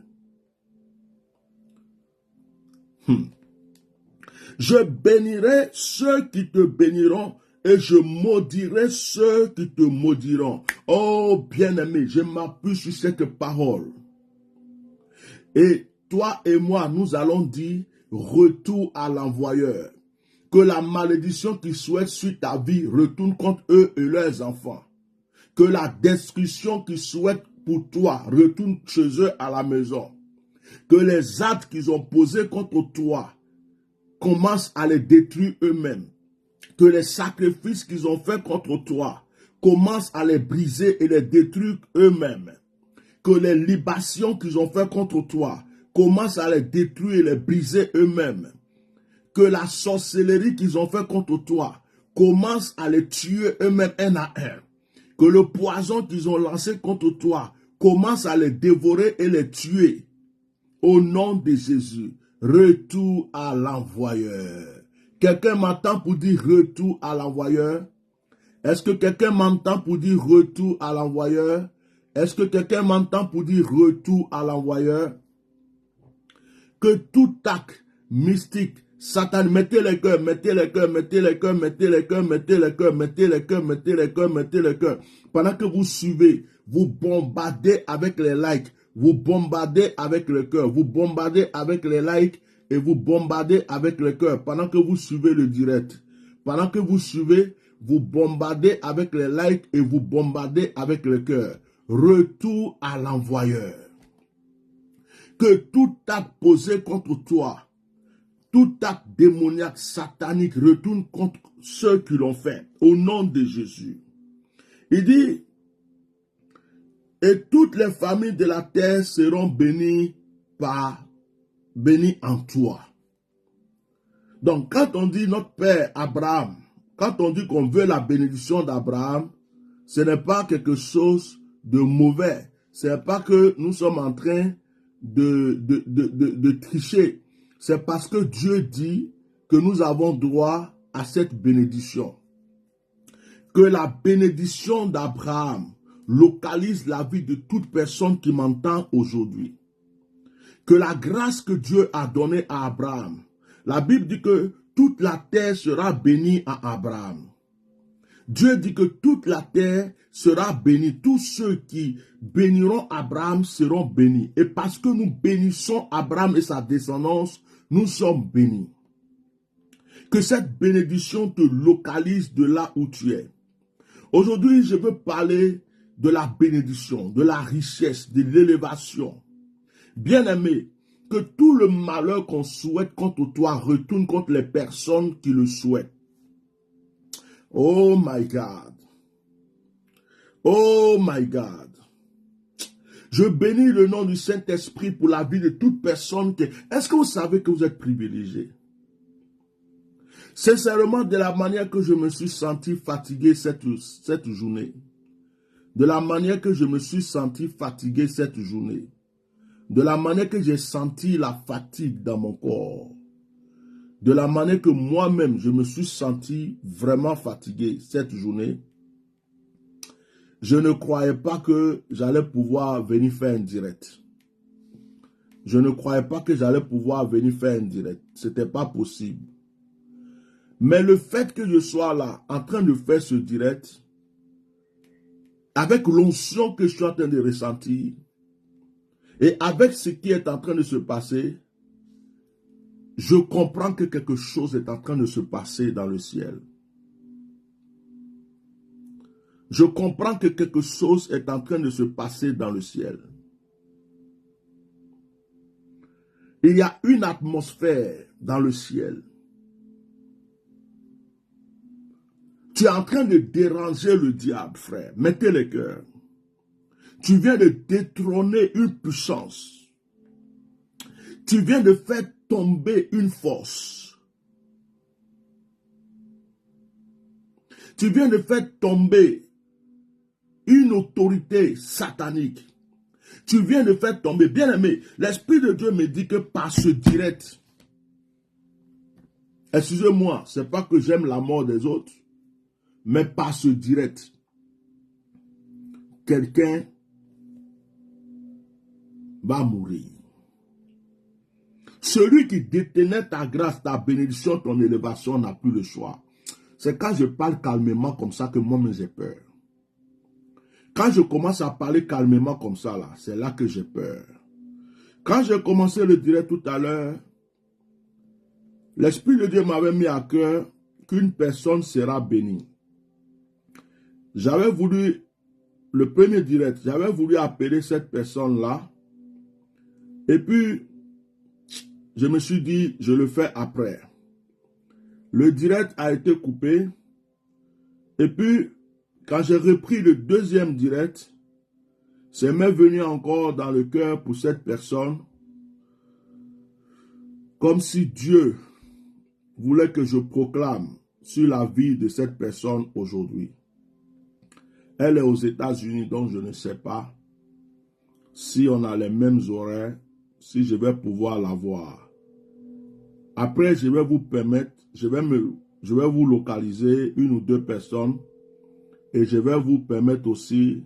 Je bénirai ceux qui te béniront et je maudirai ceux qui te maudiront. Oh bien-aimé, je m'appuie sur cette parole. Et toi et moi, nous allons dire retour à l'envoyeur. Que la malédiction qu'ils souhaitent sur ta vie retourne contre eux et leurs enfants. Que la destruction qu'ils souhaitent pour toi retourne chez eux à la maison. Que les actes qu'ils ont posés contre toi commencent à les détruire eux-mêmes. Que les sacrifices qu'ils ont faits contre toi commencent à les briser et les détruire eux-mêmes. Que les libations qu'ils ont faites contre toi commencent à les détruire et les briser eux-mêmes. Que la sorcellerie qu'ils ont fait contre toi commence à les tuer eux-mêmes un à un. Que le poison qu'ils ont lancé contre toi commence à les dévorer et les tuer. Au nom de Jésus, retour à l'envoyeur. Quelqu'un m'entend pour dire retour à l'envoyeur? Est-ce que quelqu'un m'entend pour dire retour à l'envoyeur? Est-ce que quelqu'un m'entend pour dire retour à l'envoyeur? Que tout acte mystique, Satan, mettez les cœurs, mettez les cœurs, mettez les cœurs, mettez les cœurs, mettez les cœurs, mettez les cœurs, mettez les cœurs, mettez les cœurs. Pendant que vous suivez, vous bombardez avec les likes, vous bombardez avec le cœur, vous bombardez avec les likes et vous bombardez avec le cœur. Pendant que vous suivez le direct, pendant que vous suivez, vous bombardez avec les likes et vous bombardez avec le cœur. Retour à l'envoyeur. Que tout acte posé contre toi, tout acte démoniaque, satanique, retourne contre ceux qui l'ont fait, au nom de Jésus. Il dit, et toutes les familles de la terre seront bénies en toi. Donc, quand on dit notre père Abraham, quand on dit qu'on veut la bénédiction d'Abraham, ce n'est pas quelque chose de mauvais. Ce n'est pas que nous sommes en train de tricher. C'est parce que Dieu dit que nous avons droit à cette bénédiction. Que la bénédiction d'Abraham localise la vie de toute personne qui m'entend aujourd'hui. Que la grâce que Dieu a donnée à Abraham, la Bible dit que toute la terre sera bénie à Abraham. Dieu dit que toute la terre sera bénie. Tous ceux qui béniront Abraham seront bénis. Et parce que nous bénissons Abraham et sa descendance, nous sommes bénis. Que cette bénédiction te localise de là où tu es. Aujourd'hui, je veux parler de la bénédiction, de la richesse, de l'élévation. Bien-aimé, que tout le malheur qu'on souhaite contre toi retourne contre les personnes qui le souhaitent. Oh my God. Oh my God. Je bénis le nom du Saint-Esprit pour la vie de toute personne qui... Est-ce que vous savez que vous êtes privilégié? Sincèrement, de la manière que je me suis senti fatigué cette journée, de la manière que je me suis senti fatigué cette journée, de la manière que j'ai senti la fatigue dans mon corps, de la manière que moi-même je me suis senti vraiment fatigué cette journée, je ne croyais pas que j'allais pouvoir venir faire un direct. Je ne croyais pas que j'allais pouvoir venir faire un direct. Ce n'était pas possible. Mais le fait que je sois là, en train de faire ce direct, avec l'onction que je suis en train de ressentir, et avec ce qui est en train de se passer, je comprends que quelque chose est en train de se passer dans le ciel. Je comprends que quelque chose est en train de se passer dans le ciel. Il y a une atmosphère dans le ciel. Tu es en train de déranger le diable, frère. Mettez les cœurs. Tu viens de détrôner une puissance. Tu viens de faire tomber une force. Tu viens de faire tomber une autorité satanique. Tu viens de faire tomber. Bien-aimé, l'Esprit de Dieu me dit que par ce direct, excusez-moi, ce n'est pas que j'aime la mort des autres, mais par ce direct, quelqu'un va mourir. Celui qui détenait ta grâce, ta bénédiction, ton élévation n'a plus le choix. C'est quand je parle calmement comme ça que moi-même j'ai peur. Quand je commence à parler calmement comme ça, là, c'est là que j'ai peur. Quand j'ai commencé le direct tout à l'heure, l'Esprit de Dieu m'avait mis à cœur qu'une personne sera bénie. J'avais voulu, le premier direct, j'avais voulu appeler cette personne-là. Et puis, je me suis dit, je le fais après. Le direct a été coupé. Et puis, quand j'ai repris le deuxième direct, c'est m'est venu encore dans le cœur pour cette personne, comme si Dieu voulait que je proclame sur la vie de cette personne aujourd'hui. Elle est aux États-Unis, donc je ne sais pas si on a les mêmes horaires, si je vais pouvoir la voir. Après, je vais vous permettre, je vais vous localiser une ou deux personnes et je vais vous permettre aussi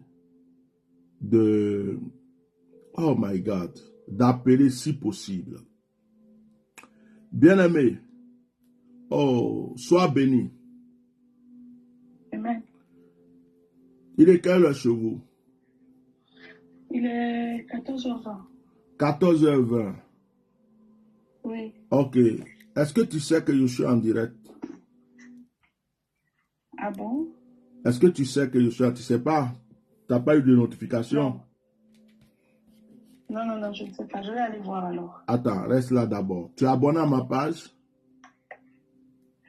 de, oh my God, d'appeler si possible. Bien-aimé, oh, sois béni. Amen. Il est quelle heure chez vous? Il est 14h20. 14h20. Oui. Ok. Est-ce que tu sais que je suis en direct? Ah bon? Est-ce que tu sais que je suis en direct? Tu ne sais pas? Tu n'as pas eu de notification? Non, je ne sais pas. Je vais aller voir alors. Attends, reste là d'abord. Tu es abonné à ma page?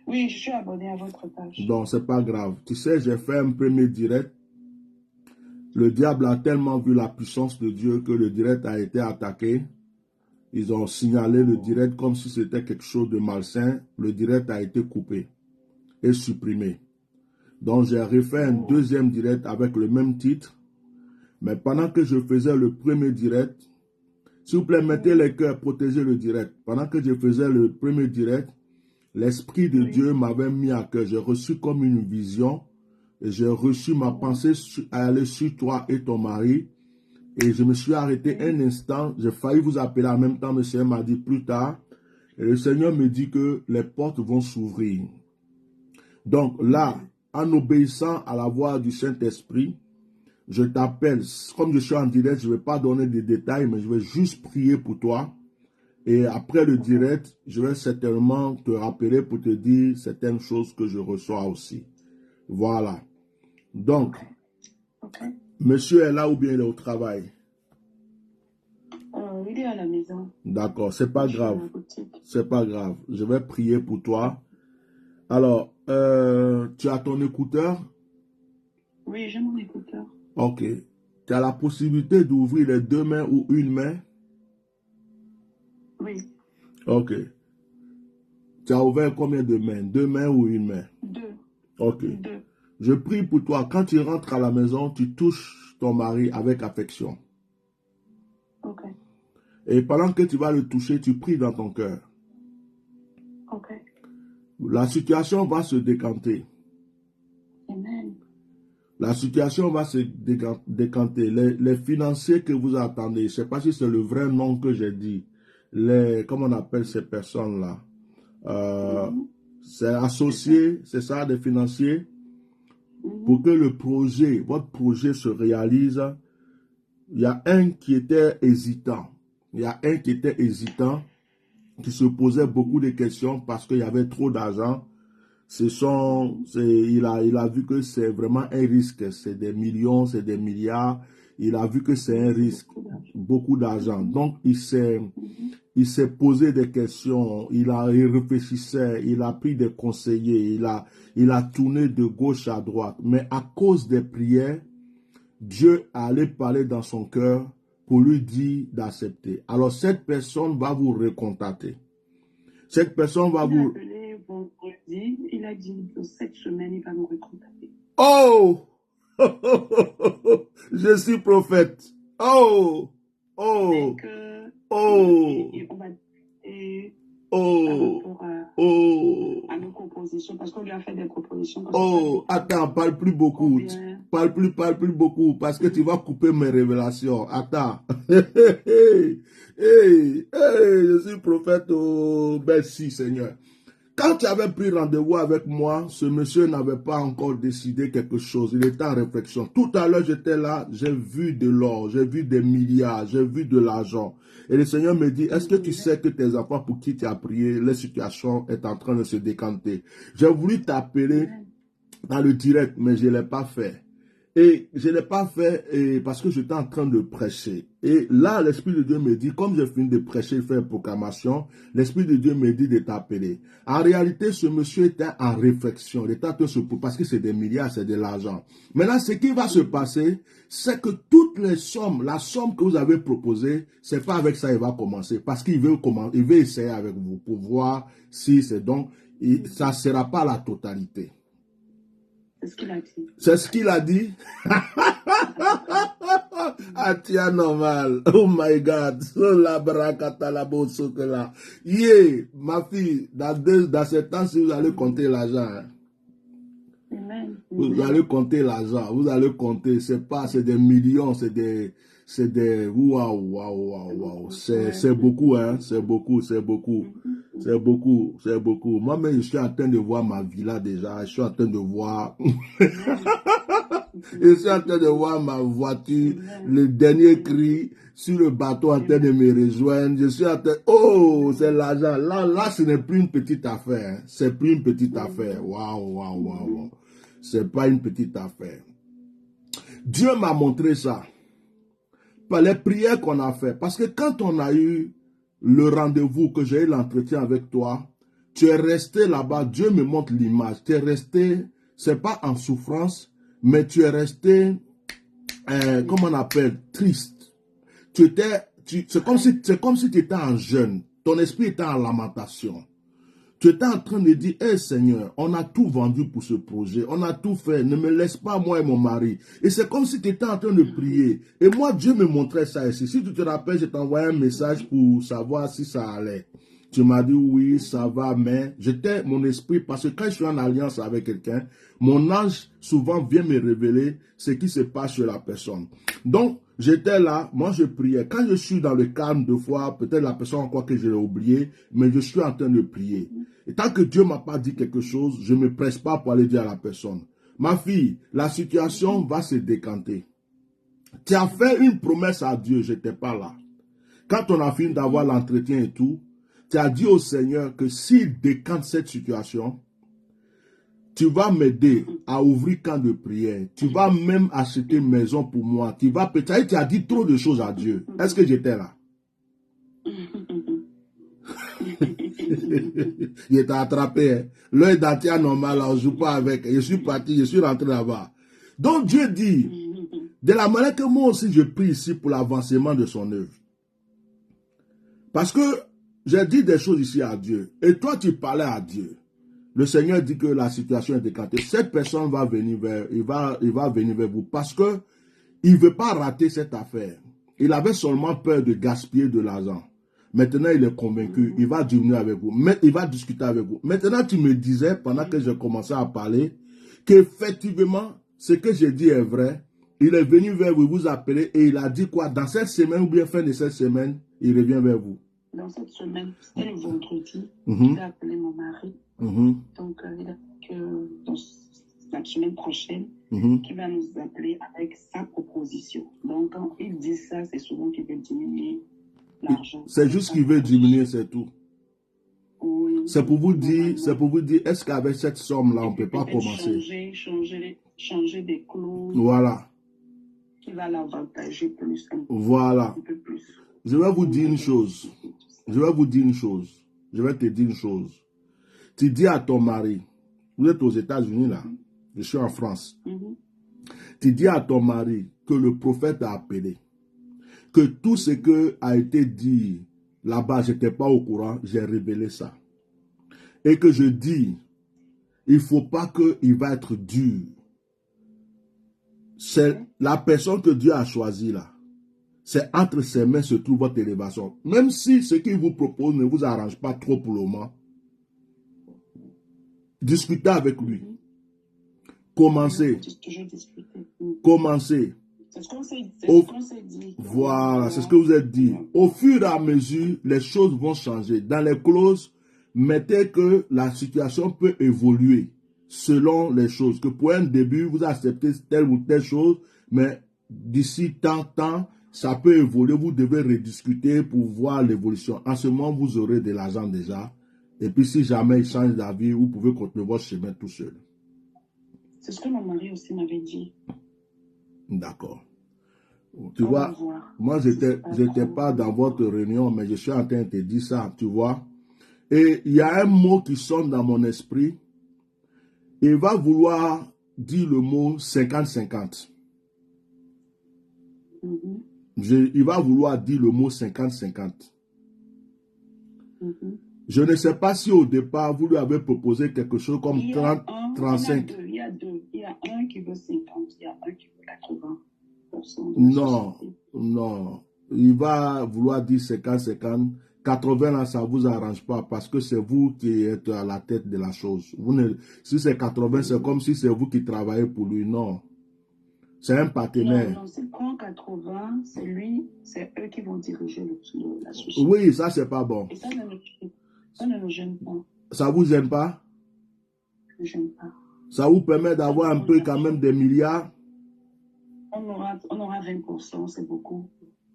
Oui, je suis abonné à votre page. Donc, c'est pas grave. Tu sais, j'ai fait un premier direct. Le diable a tellement vu la puissance de Dieu que le direct a été attaqué. Ils ont signalé le direct comme si c'était quelque chose de malsain. Le direct a été coupé et supprimé. Donc, j'ai refait un deuxième direct avec le même titre. Mais pendant que je faisais le premier direct, s'il vous plaît, mettez les cœurs, protégez le direct. Pendant que je faisais le premier direct, l'Esprit de Dieu m'avait mis à cœur. J'ai reçu comme une vision. Et j'ai reçu ma pensée à aller sur toi et ton mari. Et je me suis arrêté un instant. J'ai failli vous appeler en même temps. Le Seigneur m'a dit plus tard. Et le Seigneur me dit que les portes vont s'ouvrir. Donc là, en obéissant à la voix du Saint-Esprit, je t'appelle. Comme je suis en direct, je ne vais pas donner des détails, mais je vais juste prier pour toi. Et après le direct, je vais certainement te rappeler pour te dire certaines choses que je reçois aussi. Voilà. Donc, monsieur est là ou bien il est au travail? Il est à la maison. D'accord, c'est pas grave. C'est pas grave. Je vais prier pour toi. Alors, tu as ton écouteur? Oui, j'ai mon écouteur. Ok. Tu as la possibilité d'ouvrir les deux mains ou une main? Oui. Ok. Tu as ouvert combien de mains? Deux mains ou une main? Deux. Ok. Deux. Je prie pour toi. Quand tu rentres à la maison, tu touches ton mari avec affection. Ok. Et pendant que tu vas le toucher, tu pries dans ton cœur. Ok. La situation va se décanter. Amen. La situation va se décanter. Les financiers que vous attendez, je ne sais pas si c'est le vrai nom que j'ai dit. Comment on appelle ces personnes-là? C'est associé, c'est ça, des financiers? Pour que le projet, votre projet se réalise, il y a un qui était hésitant. Il y a un qui était hésitant, qui se posait beaucoup de questions parce qu'il y avait trop d'argent. Il a vu que c'est vraiment un risque. C'est des millions, c'est des milliards. Il a vu que c'est un risque, beaucoup d'argent. Donc, il s'est posé des questions. Il réfléchissait, il a pris des conseillers. Il a tourné de gauche à droite. Mais à cause des prières, Dieu allait parler dans son cœur pour lui dire d'accepter. Alors, cette personne va vous recontacter. Cette personne va vous... Vendredi, il a dit que cette semaine, il va nous recontacter. Oh! Je suis prophète. Oh! Oh! Oh! À nos propositions, parce qu'on lui a fait des propositions. Oh, attends, parle plus beaucoup. Parle plus beaucoup, parce que tu vas couper mes révélations. Attends. Hey, je suis prophète. Oh, merci Seigneur. Quand tu avais pris rendez-vous avec moi, ce monsieur n'avait pas encore décidé quelque chose. Il était en réflexion. Tout à l'heure, j'étais là, j'ai vu de l'or, j'ai vu des milliards, j'ai vu de l'argent. Et le Seigneur me dit, est-ce que tu sais que tes enfants pour qui tu as prié, la situation est en train de se décanter? J'ai voulu t'appeler dans le direct, mais je ne l'ai pas fait. Et je ne l'ai pas fait parce que j'étais en train de prêcher. Et là, l'Esprit de Dieu me dit, comme j'ai fini de prêcher, faire une proclamation, l'Esprit de Dieu me dit de t'appeler. En réalité, ce monsieur était en réflexion. Il était en train de se poser, parce que c'est des milliards, c'est de l'argent. Maintenant, ce qui va se passer, c'est que toutes les sommes, la somme que vous avez proposée, c'est pas avec ça qu'il va commencer. Parce qu'il veut essayer avec vous pour voir si c'est donc, ça ne sera pas la totalité. C'est ce qu'il a dit. C'est ce qu'il a dit. Ah, tiens, normal. Oh my God. Yeah, ma fille, dans ce temps, si vous allez compter l'argent, hein, Amen. vous allez compter l'argent, vous allez compter, c'est des millions, c'est des, waouh. C'est beaucoup, hein, c'est beaucoup. Moi-même, je suis en train de voir ma villa déjà, je suis en train de voir, je suis en train de voir ma voiture, le dernier cri sur le bateau en train de me rejoindre. Je suis en train, oh, c'est l'argent. Là, ce n'est plus une petite affaire, hein. C'est plus une petite affaire. Waouh. C'est pas une petite affaire. Dieu m'a montré ça par les prières qu'on a fait. Parce que quand on a eu le rendez-vous, que j'ai eu l'entretien avec toi, tu es resté là-bas. Dieu me montre l'image. Tu es resté, c'est pas en souffrance, mais tu es resté, comment on appelle, triste. C'est comme si tu étais en jeûne. Ton esprit était en lamentation. Tu étais en train de dire, hey Seigneur, on a tout vendu pour ce projet, on a tout fait, ne me laisse pas moi et mon mari. Et c'est comme si tu étais en train de prier. Et moi, Dieu me montrait ça ici. Si tu te rappelles, je t'ai envoyé un message pour savoir si ça allait. Tu m'as dit oui, ça va, mais j'étais mon esprit, parce que quand je suis en alliance avec quelqu'un, mon ange souvent vient me révéler ce qui se passe sur la personne. Donc, j'étais là, moi je priais. Quand je suis dans le calme de foi, peut-être la personne encore que je l'ai oublié, mais je suis en train de prier. Et tant que Dieu ne m'a pas dit quelque chose, je ne me presse pas pour aller dire à la personne. Ma fille, la situation va se décanter. Tu as fait une promesse à Dieu, je n'étais pas là. Quand on a fini d'avoir l'entretien et tout, tu as dit au Seigneur que s'il décante cette situation, tu vas m'aider à ouvrir camp de prière. Tu vas même acheter une maison pour moi. Tu as dit trop de choses à Dieu. Est-ce que j'étais là? Il était attrapé. Hein. L'œil d'Atia normal, on ne joue pas avec. Je suis parti, je suis rentré là-bas. Donc Dieu dit, de la manière que moi aussi je prie ici pour l'avancement de son œuvre. Parce que j'ai dit des choses ici à Dieu. Et toi, tu parlais à Dieu. Le Seigneur dit que la situation est décantée. Cette personne va venir il va venir vers vous. Parce que il ne veut pas rater cette affaire. Il avait seulement peur de gaspiller de l'argent. Maintenant, il est convaincu. Il va diminuer avec vous. Mais il va discuter avec vous. Maintenant, tu me disais, pendant que j'ai commencé à parler, qu'effectivement, ce que j'ai dit est vrai. Il est venu vers vous, vous appelez, et il a dit quoi? Dans cette semaine, ou bien fin de cette semaine, il revient vers vous. Dans cette semaine, c'était le vendredi, il a appelé mon mari. Donc, il a dit que dans la semaine prochaine, qu'il va nous appeler avec sa proposition. Donc, quand il dit ça, c'est souvent qu'il veut diminuer l'argent. C'est juste qu'il veut diminuer, c'est tout. Oui. C'est pour vous dire, est-ce qu'avec cette somme-là, on ne peut pas commencer? Changer des clauses. Voilà. Qui va l'avantager plus. Voilà. Un peu plus. Je vais vous dire une chose. Je vais te dire une chose. Tu dis à ton mari, vous êtes aux États-Unis là, je suis en France. Tu dis à ton mari que le prophète a appelé, que tout ce que a été dit là-bas, je n'étais pas au courant, j'ai révélé ça. Et que je dis, il ne faut pas qu'il va être dur. C'est la personne que Dieu a choisie là. C'est entre ses mains se trouve votre élévation. Même si ce qu'il vous propose ne vous arrange pas trop pour le moment, discutez avec lui. Commencez. Commencez. C'est ce qu'on s'est dit. Voilà, c'est ce que vous avez dit. Au fur et à mesure, les choses vont changer. Dans les clauses, mettez que la situation peut évoluer selon les choses. Que pour un début, vous acceptez telle ou telle chose, mais d'ici tant de temps, ça peut évoluer. Vous devez rediscuter pour voir l'évolution. En ce moment, vous aurez de l'argent déjà. Et puis, si jamais il change d'avis, vous pouvez continuer votre chemin tout seul. C'est ce que mon mari aussi m'avait dit. D'accord. Tu vois, moi, je n'étais pas dans votre réunion, mais je suis en train de te dire ça, tu vois. Et il y a un mot qui sonne dans mon esprit. Il va vouloir dire le mot 50-50. Il va vouloir dire le mot 50-50. Je ne sais pas si au départ, vous lui avez proposé quelque chose comme 30-35. Il y a deux. Il y a un qui veut 50, il y a un qui veut 80%. Non. Il va vouloir dire 50-50. 80 là, ça ne vous arrange pas parce que c'est vous qui êtes à la tête de la chose. Si c'est 80, c'est comme si c'est vous qui travaillez pour lui. Non. C'est un partenaire. Non, c'est quand 80, c'est lui, c'est eux qui vont diriger la société. Oui, ça, c'est pas bon. Et ça ne nous gêne pas. Ça vous gêne pas? Ne gêne pas. Ça vous permet d'avoir un peu quand même des milliards? On aura 20%, c'est beaucoup.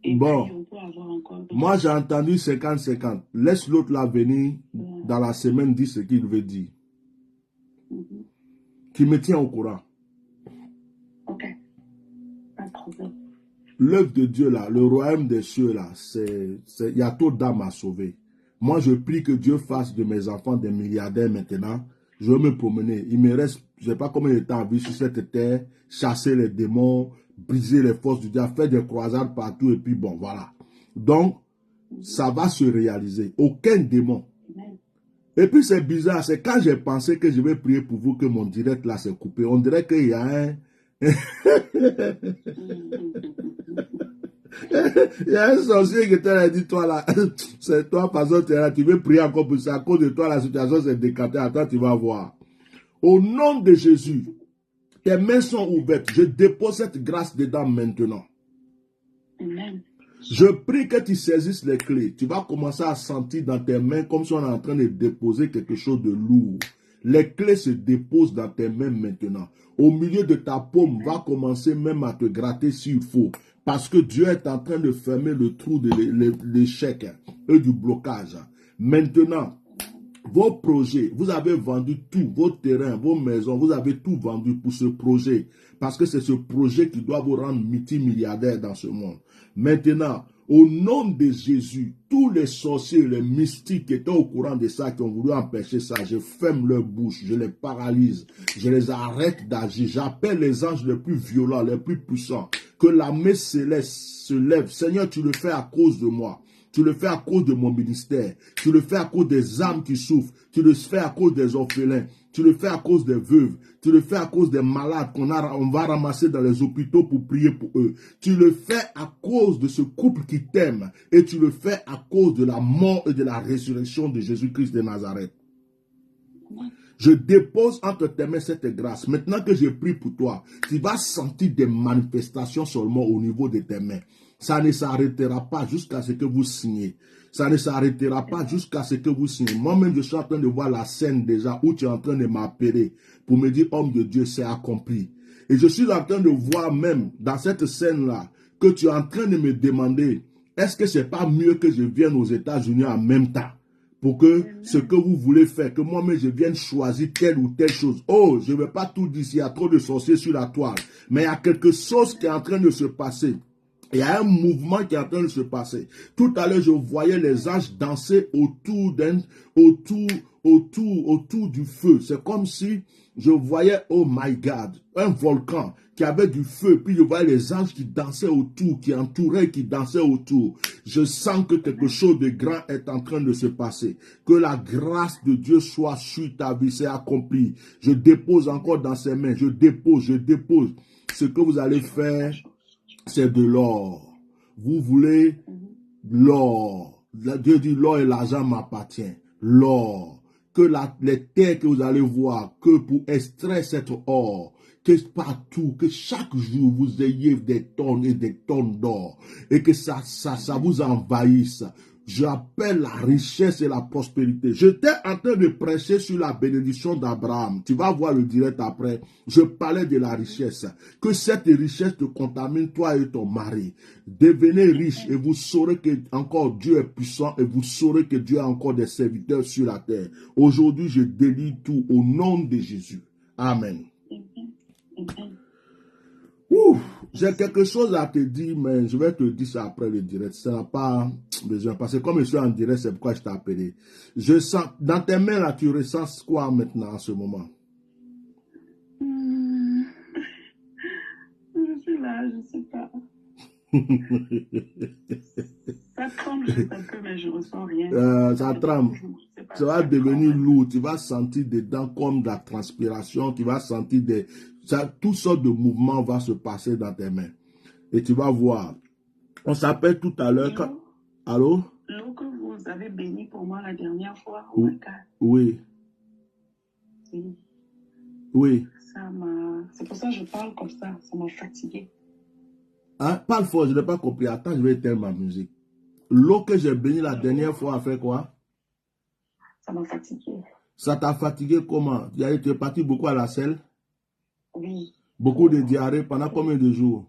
Et bon, puis on peut avoir encore moi j'ai entendu 50-50. Laisse l'autre là venir dans la semaine dire ce qu'il veut dire. Qui me tient au courant. Ok. Pas de problème. L'œuvre de Dieu là, le royaume des cieux là, il y a trop d'âmes à sauver. Moi je prie que Dieu fasse de mes enfants des milliardaires maintenant. Je vais me promener. Il me reste, je ne sais pas combien de temps à vivre sur cette terre, chasser les démons, briser les forces du diable, faire des croisades partout et puis bon, voilà. Donc, ça va se réaliser. Aucun démon. Et puis c'est bizarre, c'est quand j'ai pensé que je vais prier pour vous que mon direct là s'est coupé. On dirait qu'il y a un... Il y a un sorcier qui t'a dit, toi là, c'est toi, pasteur, tu veux prier encore pour ça. À cause de toi, la situation s'est décantée. À toi, tu vas voir. Au nom de Jésus, tes mains sont ouvertes. Je dépose cette grâce dedans maintenant. Amen. Je prie que tu saisisses les clés. Tu vas commencer à sentir dans tes mains comme si on est en train de déposer quelque chose de lourd. Les clés se déposent dans tes mains maintenant. Au milieu de ta paume, va commencer même à te gratter s'il faut. Parce que Dieu est en train de fermer le trou de l'échec et du blocage. Maintenant, vos projets, vous avez vendu tout, vos terrains, vos maisons, vous avez tout vendu pour ce projet. Parce que c'est ce projet qui doit vous rendre multimilliardaire dans ce monde. Maintenant, au nom de Jésus, tous les sorciers, les mystiques qui étaient au courant de ça, qui ont voulu empêcher ça, je ferme leur bouche, je les paralyse, je les arrête d'agir. J'appelle les anges les plus violents, les plus puissants, que l'armée céleste se lève. Seigneur, tu le fais à cause de moi. Tu le fais à cause de mon ministère. Tu le fais à cause des âmes qui souffrent. Tu le fais à cause des orphelins. Tu le fais à cause des veuves. Tu le fais à cause des malades qu'on va ramasser dans les hôpitaux pour prier pour eux. Tu le fais à cause de ce couple qui t'aime. Et tu le fais à cause de la mort et de la résurrection de Jésus-Christ de Nazareth. Je dépose entre tes mains cette grâce. Maintenant que je prie pour toi, tu vas sentir des manifestations seulement au niveau de tes mains. Ça ne s'arrêtera pas jusqu'à ce que vous signiez. Ça ne s'arrêtera pas jusqu'à ce que vous signiez. Moi-même, je suis en train de voir la scène déjà où tu es en train de m'appeler pour me dire, homme de Dieu, c'est accompli. Et je suis en train de voir même dans cette scène-là que tu es en train de me demander, est-ce que c'est pas mieux que je vienne aux États-Unis en même temps? Pour que ce que vous voulez faire, que moi-même je vienne choisir telle ou telle chose. Oh, je ne vais pas tout dire, il y a trop de sorciers sur la toile. Mais il y a quelque chose qui est en train de se passer. Il y a un mouvement qui est en train de se passer. Tout à l'heure, je voyais les anges danser autour du feu. C'est comme si je voyais, oh my God, un volcan qui avait du feu. Puis je voyais les anges qui dansaient autour, qui entouraient, qui dansaient autour. Je sens que quelque chose de grand est en train de se passer. Que la grâce de Dieu soit sur ta vie, c'est accompli. Je dépose encore dans ses mains. Je dépose. Ce que vous allez faire, c'est de l'or. Vous voulez l'or. Dieu dit l'or et l'argent m'appartient. L'or. Que les terres que vous allez voir, que pour extraire cet or, que partout, que chaque jour vous ayez des tonnes et des tonnes d'or. Et que ça vous envahisse. J'appelle la richesse et la prospérité. J'étais en train de prêcher sur la bénédiction d'Abraham. Tu vas voir le direct après. Je parlais de la richesse. Que cette richesse te contamine, toi et ton mari. Devenez riche et vous saurez que encore Dieu est puissant et vous saurez que Dieu a encore des serviteurs sur la terre. Aujourd'hui, je délie tout au nom de Jésus. Amen. J'ai quelque chose à te dire, mais je vais te dire ça après le direct. Ça n'a pas besoin. Parce que comme je suis en direct, c'est pourquoi je t'ai appelé. Je sens, dans tes mains, là, tu ressens quoi maintenant, en ce moment? Je suis là, je ne sais pas. Ça tremble juste un peu, mais je ne ressens rien. Ça tremble. Ça va devenir lourd. Tu vas sentir dedans comme de la transpiration. Tu vas sentir toutes sortes de mouvements vont se passer dans tes mains. Et tu vas voir. On s'appelle tout à l'heure. Allô? L'eau que vous avez bénie pour moi la dernière fois. Oui. Oui. Oui. C'est pour ça que je parle comme ça. Ça m'a fatigué. Hein? Parle fort, je n'ai pas compris. Attends, je vais éteindre ma musique. L'eau que j'ai bénie la dernière fois a fait quoi? Ça m'a fatigué. Ça t'a fatigué comment? Tu es parti beaucoup à la selle? Oui. Beaucoup de diarrhée pendant combien de jours?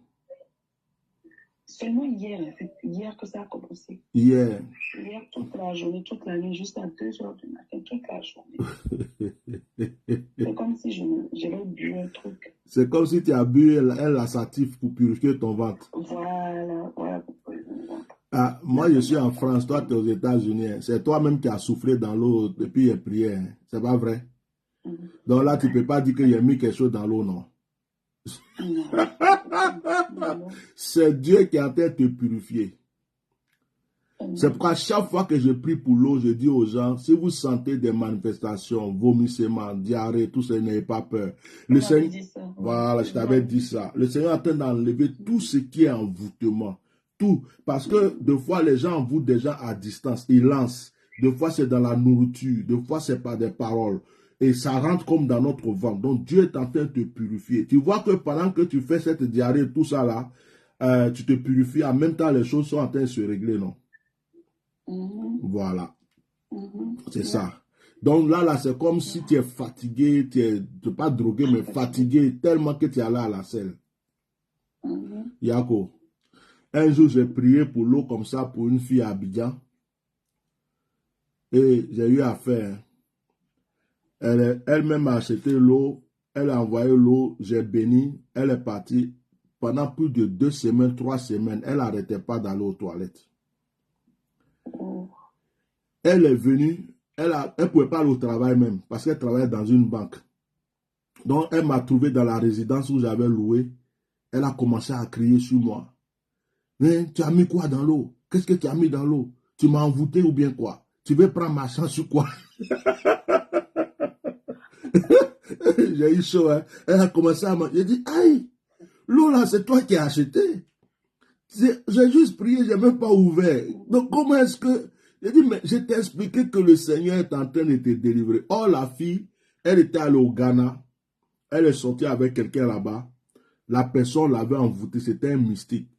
Seulement hier, en fait. Hier que ça a commencé. Hier. Hier, toute la journée, toute la nuit, jusqu'à 2 h du matin, toute la journée. C'est comme si j'avais bu un truc. C'est comme si tu as bu un laxatif pour purifier ton ventre. Voilà. Ah, moi, je suis en France, toi, tu es aux États-Unis. C'est toi-même qui as soufflé dans l'eau depuis les prières. C'est pas vrai? Donc là, tu ne peux pas dire qu'il y a mis quelque chose dans l'eau, non? C'est Dieu qui est en train de te purifier. C'est pourquoi chaque fois que je prie pour l'eau, je dis aux gens, si vous sentez des manifestations, vomissements, diarrhée, tout ça, n'ayez pas peur. Le Seigneur, voilà, je t'avais dit ça. Le Seigneur est en train d'enlever tout ce qui est envoûtement. Tout. Parce que des fois, les gens envoûtent des gens à distance. Ils lancent. Des fois, c'est dans la nourriture. Des fois, c'est par des paroles. Et ça rentre comme dans notre ventre. Donc, Dieu est en train de te purifier. Tu vois que pendant que tu fais cette diarrhée, tout ça là, tu te purifies. En même temps, les choses sont en train de se régler, non? Voilà. C'est ça. Donc là, c'est comme si tu es fatigué, tu n'es pas drogué, mais fatigué tellement que tu es allé à la selle. Yako. Un jour, j'ai prié pour l'eau comme ça pour une fille à Abidjan. Et j'ai eu affaire. Elle-même a acheté l'eau. Elle a envoyé l'eau. J'ai béni. Elle est partie. Pendant plus de 2 semaines, 3 semaines, elle n'arrêtait pas d'aller aux toilettes. Elle est venue. Elle ne pouvait pas aller au travail même parce qu'elle travaillait dans une banque. Donc, elle m'a trouvé dans la résidence où j'avais loué. Elle a commencé à crier sur moi. Mais tu as mis quoi dans l'eau? Qu'est-ce que tu as mis dans l'eau? Tu m'as envoûté ou bien quoi? Tu veux prendre ma chance sur quoi? J'ai eu chaud, hein? Elle a commencé à m'en... J'ai dit, aïe, l'eau là, c'est toi qui as acheté. J'ai juste prié, je n'ai même pas ouvert. Donc, comment est-ce que... J'ai dit, mais je t'ai expliqué que le Seigneur est en train de te délivrer. Or, la fille, elle était allée au Ghana. Elle est sortie avec quelqu'un là-bas. La personne l'avait envoûtée. C'était un mystique.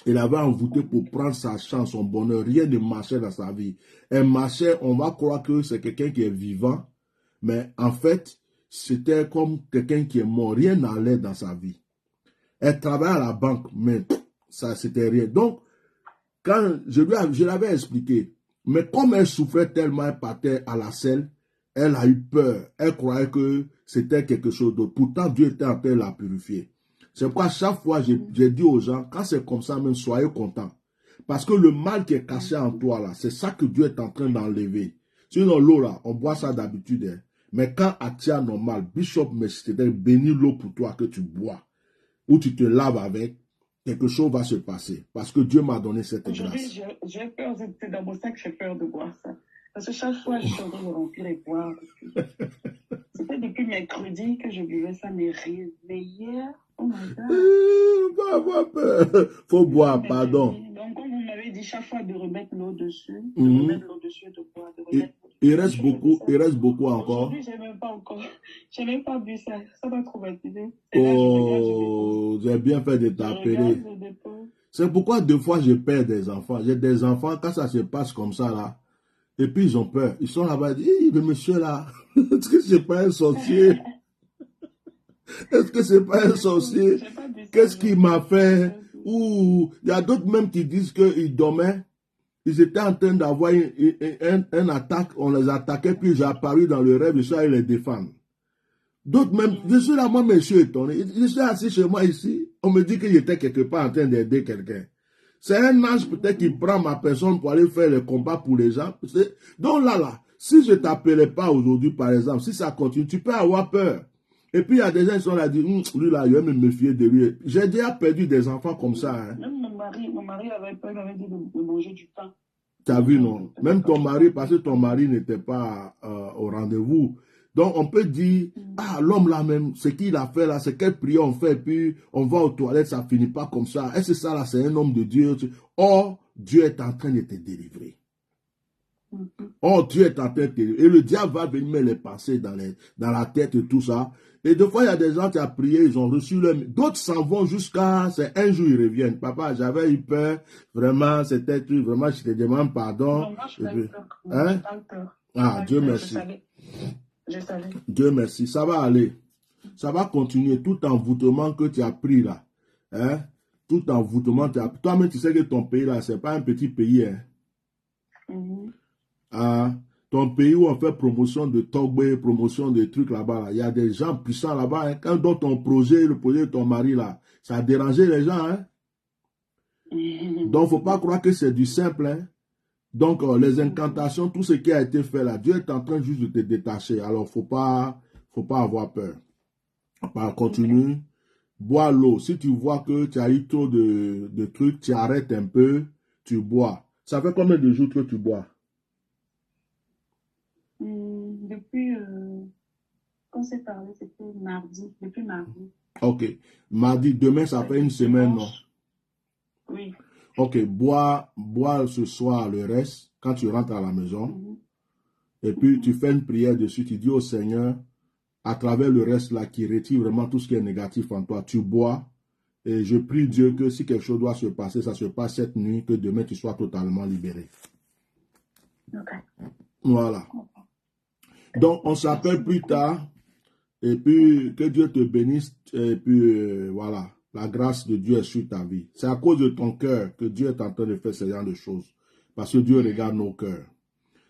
Il avait envoûté pour prendre sa chance, son bonheur. Rien ne marchait dans sa vie. Elle marchait, on va croire que c'est quelqu'un qui est vivant. Mais en fait, c'était comme quelqu'un qui est mort. Rien n'allait dans sa vie. Elle travaillait à la banque, mais ça, c'était rien. Donc, quand je l'avais expliqué, mais comme elle souffrait tellement, elle partait à la selle, elle a eu peur. Elle croyait que c'était quelque chose d'autre. Pourtant, Dieu était en train de la purifier. C'est pourquoi chaque fois, j'ai dit aux gens, quand c'est comme ça, même soyez contents. Parce que le mal qui est caché en toi, là, c'est ça que Dieu est en train d'enlever. Sinon, l'eau, là, on boit ça d'habitude. Hein. Mais quand Atia normal, Bishop Messidel bénit l'eau pour toi que tu bois, ou tu te laves avec, quelque chose va se passer. Parce que Dieu m'a donné cette grâce. Aujourd'hui, j'ai peur, c'est dans mon sac, j'ai peur de boire ça. Parce que chaque fois, je suis en train de remplir et boire. C'était depuis mercredi que je buvais ça, mais hier, oh my God. Pas avoir peur. Faut boire, pardon. Donc, comme vous m'avez dit chaque fois de remettre l'eau dessus, de remettre l'eau dessus et de boire, de remettre l'eau dessus. Il reste beaucoup encore. Aujourd'hui, j'ai même pas encore. J'ai même pas bu ça. Ça m'a traumatisé. Oh, j'ai bien fait de t'appeler. C'est pourquoi deux fois je perds des enfants. J'ai des enfants, quand ça se passe comme ça, là, et puis ils ont peur. Ils sont là-bas, ils disent, le monsieur là, est-ce que c'est pas un sorcier? Est-ce que c'est pas un sorcier? Qu'est-ce qu'il m'a fait? Ou il y a d'autres même qui disent qu'ils dormaient. Ils étaient en train d'avoir un attaque, on les attaquait, puis j'ai apparu dans le rêve, je suis allé les défendre. D'autres même, je suis là, moi, je suis étonné. Je suis assis chez moi ici, on me dit que j'étais quelque part en train d'aider quelqu'un. C'est un ange peut-être qui prend ma personne pour aller faire le combat pour les gens. Donc là, si je ne t'appelais pas aujourd'hui, par exemple, si ça continue, tu peux avoir peur. Et puis il y a des gens qui sont là, disent, lui là, je vais me méfier de lui. J'ai déjà perdu des enfants comme ça. Hein. Même mon mari avait peur, il avait dit de manger du pain. Tu as vu, non? Même ton mari, parce que ton mari n'était pas au rendez-vous. Donc, on peut dire, ah, l'homme là même, ce qu'il a fait là, c'est quelle prière on fait, puis on va aux toilettes, ça finit pas comme ça. Est-ce que ça là, c'est un homme de Dieu? Or, Dieu est en train de te délivrer. Oh, Dieu est en train de te délivrer. Et le diable va venir mettre les pensées dans la tête et tout ça. Et des fois, il y a des gens qui ont prié, ils ont reçu leur... D'autres s'en vont jusqu'à... C'est un jour, ils reviennent. Papa, j'avais eu peur. Vraiment, c'était... Vraiment, je te demande pardon. Non, moi, je n'ai pas peur. Hein? Pas peur. Ah, Dieu merci. Je savais. Dieu merci. Ça va aller. Ça va continuer. Tout envoûtement que tu as pris là. Hein? Tout envoûtement que tu as pris. Toi-même, tu sais que ton pays là, c'est pas un petit pays. Hein? Ah, ton pays où on fait promotion de Togbe, promotion de trucs là-bas. Là. Il y a des gens puissants là-bas. Hein? Quand dans ton projet, le projet de ton mari là, ça a dérangé les gens. Hein? Donc, il ne faut pas croire que c'est du simple. Hein? Donc, les incantations, tout ce qui a été fait là, Dieu est en train juste de te détacher. Alors, faut pas avoir peur. Continue. Bois l'eau. Si tu vois que tu as eu trop de trucs, tu arrêtes un peu, tu bois. Ça fait combien de jours que tu bois? Depuis, quand c'est parlé, c'était mardi. Depuis mardi. Ok. Mardi, demain, ça fait une semaine, non? Oui. Ok, bois ce soir le reste quand tu rentres à la maison. Et puis tu fais une prière dessus, tu dis au Seigneur, à travers le reste là, qui retire vraiment tout ce qui est négatif en toi, tu bois. Et je prie Dieu que si quelque chose doit se passer, ça se passe cette nuit, que demain tu sois totalement libéré. Ok. Voilà. Donc on s'appelle plus tard. Et puis que Dieu te bénisse. Et puis voilà. La grâce de Dieu est sur ta vie. C'est à cause de ton cœur que Dieu est en train de faire ce genre de choses. Parce que Dieu regarde nos cœurs.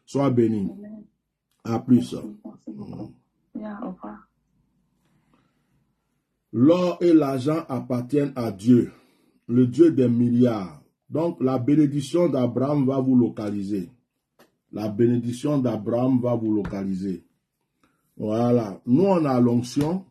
Sois béni. À plus. Merci beaucoup. Au revoir. L'or et l'argent appartiennent à Dieu, le Dieu des milliards. Donc la bénédiction d'Abraham va vous localiser. La bénédiction d'Abraham va vous localiser. Voilà. Nous, on a l'onction.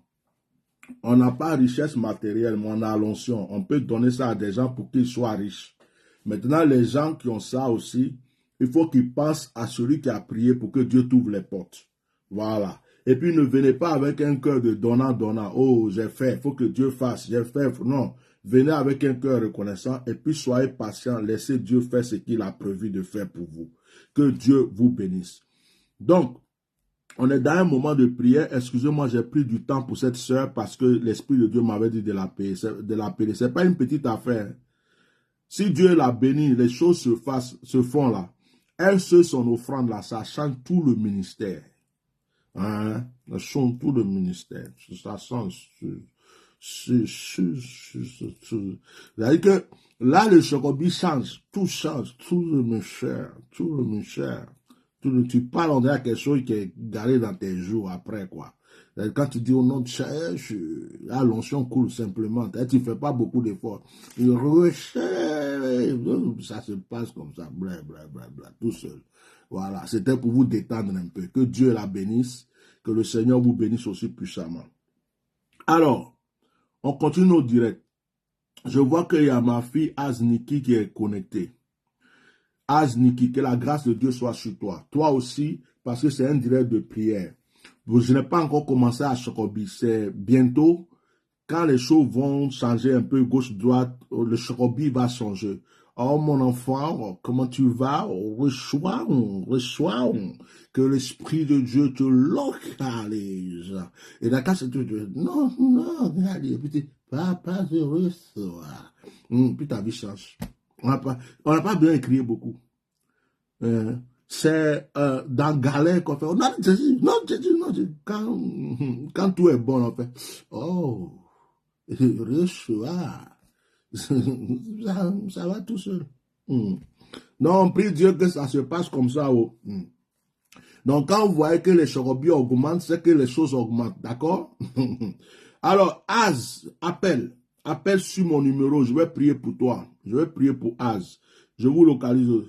On n'a pas richesse matérielle, mais on a l'onction. On peut donner ça à des gens pour qu'ils soient riches. Maintenant, les gens qui ont ça aussi, il faut qu'ils pensent à celui qui a prié pour que Dieu t'ouvre les portes. Voilà. Et puis, ne venez pas avec un cœur de donnant. Oh, j'ai fait, il faut que Dieu fasse. J'ai fait. Non. Venez avec un cœur reconnaissant et puis soyez patient. Laissez Dieu faire ce qu'il a prévu de faire pour vous. Que Dieu vous bénisse. Donc, on est dans un moment de prière. Excusez-moi, j'ai pris du temps pour cette sœur parce que l'Esprit de Dieu m'avait dit de la payer. Ce n'est pas une petite affaire. Si Dieu l'a béni, les choses se font là. Elle seule, son offrande là, ça change tout le ministère. Hein? Ça change tout le ministère. Ça change. C'est-à-dire que là, le Chocobi change. Tout change. Tout le ministère. Tout le ministère. Tu parles, on dirait quelque chose qui est garé dans tes jours après, quoi. Quand tu dis au nom de cherche, là, l'onction coule simplement. Tu ne fais pas beaucoup d'efforts. Ça se passe comme ça, blablabla, tout seul. Voilà, c'était pour vous détendre un peu. Que Dieu la bénisse, que le Seigneur vous bénisse aussi puissamment. Alors, on continue au direct. Je vois qu'il y a ma fille Azniki qui est connectée. Azniki, que la grâce de Dieu soit sur toi. Toi aussi, parce que c'est un direct de prière. Je n'ai pas encore commencé à Chocobi. C'est bientôt, quand les choses vont changer un peu gauche-droite, le Chocobi va changer. Oh mon enfant, comment tu vas? Reçois. Que l'Esprit de Dieu te localise. Et d'accord, c'est tout. Non, allez, papa, je reçois. Puis ta vie change. On n'a pas besoin de crier beaucoup. C'est dans galère qu'on fait. Non, Jésus, quand tout est bon, on fait. Oh, reçois. Ça va tout seul. Non, on prie Dieu que ça se passe comme ça. Donc, quand vous voyez que les chorobies augmentent, c'est que les choses augmentent. D'accord? Alors, Az, appelle sur mon numéro. Je vais prier pour toi. Je vais prier pour Az. Je vous localise.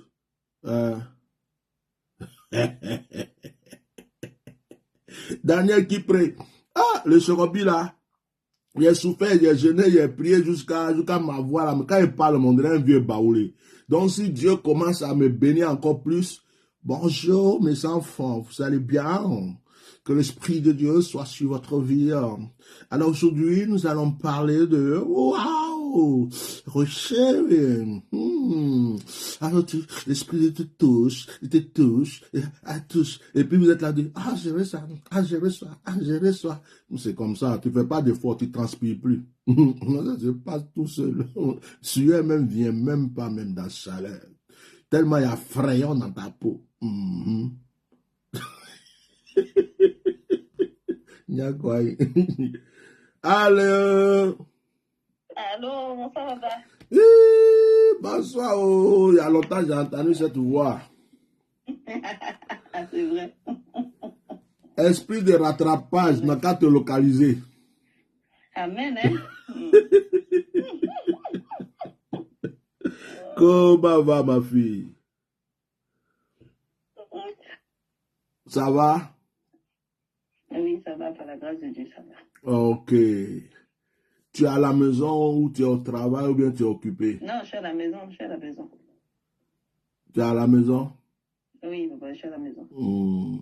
Daniel qui prie. Ah, le chorobi là. Il a souffert, il a jeûné, il a prié jusqu'à ma voix là. Mais quand il parle, on dirait un vieux baoulé. Donc, si Dieu commence à me bénir encore plus, bonjour mes enfants, vous allez bien? Que l'Esprit de Dieu soit sur votre vie. Alors aujourd'hui, nous allons parler de waouh, recherche. Alors l'Esprit te touche, à touche. Et puis vous êtes là, gérer ça, gérer ça, gérer ça. C'est comme ça, tu fais pas d'effort, tu transpires plus. Ça se passe tout seul. Sueur même vient même pas même dans la chaleur. Tellement il y a frayant dans ta peau. Allô. Allô, bonsoir, papa. Bonsoir, il y a longtemps j'ai entendu cette voix. C'est vrai. Esprit de rattrapage, n'a qu'à te localiser. Amen, hein? Comment va ma fille? Ça va? Oui, ça va, par la grâce de Dieu, ça va. Ok. Tu es à la maison ou tu es au travail ou bien tu es occupé? Non, je suis à la maison, Tu es à la maison? Oui, je suis à la maison.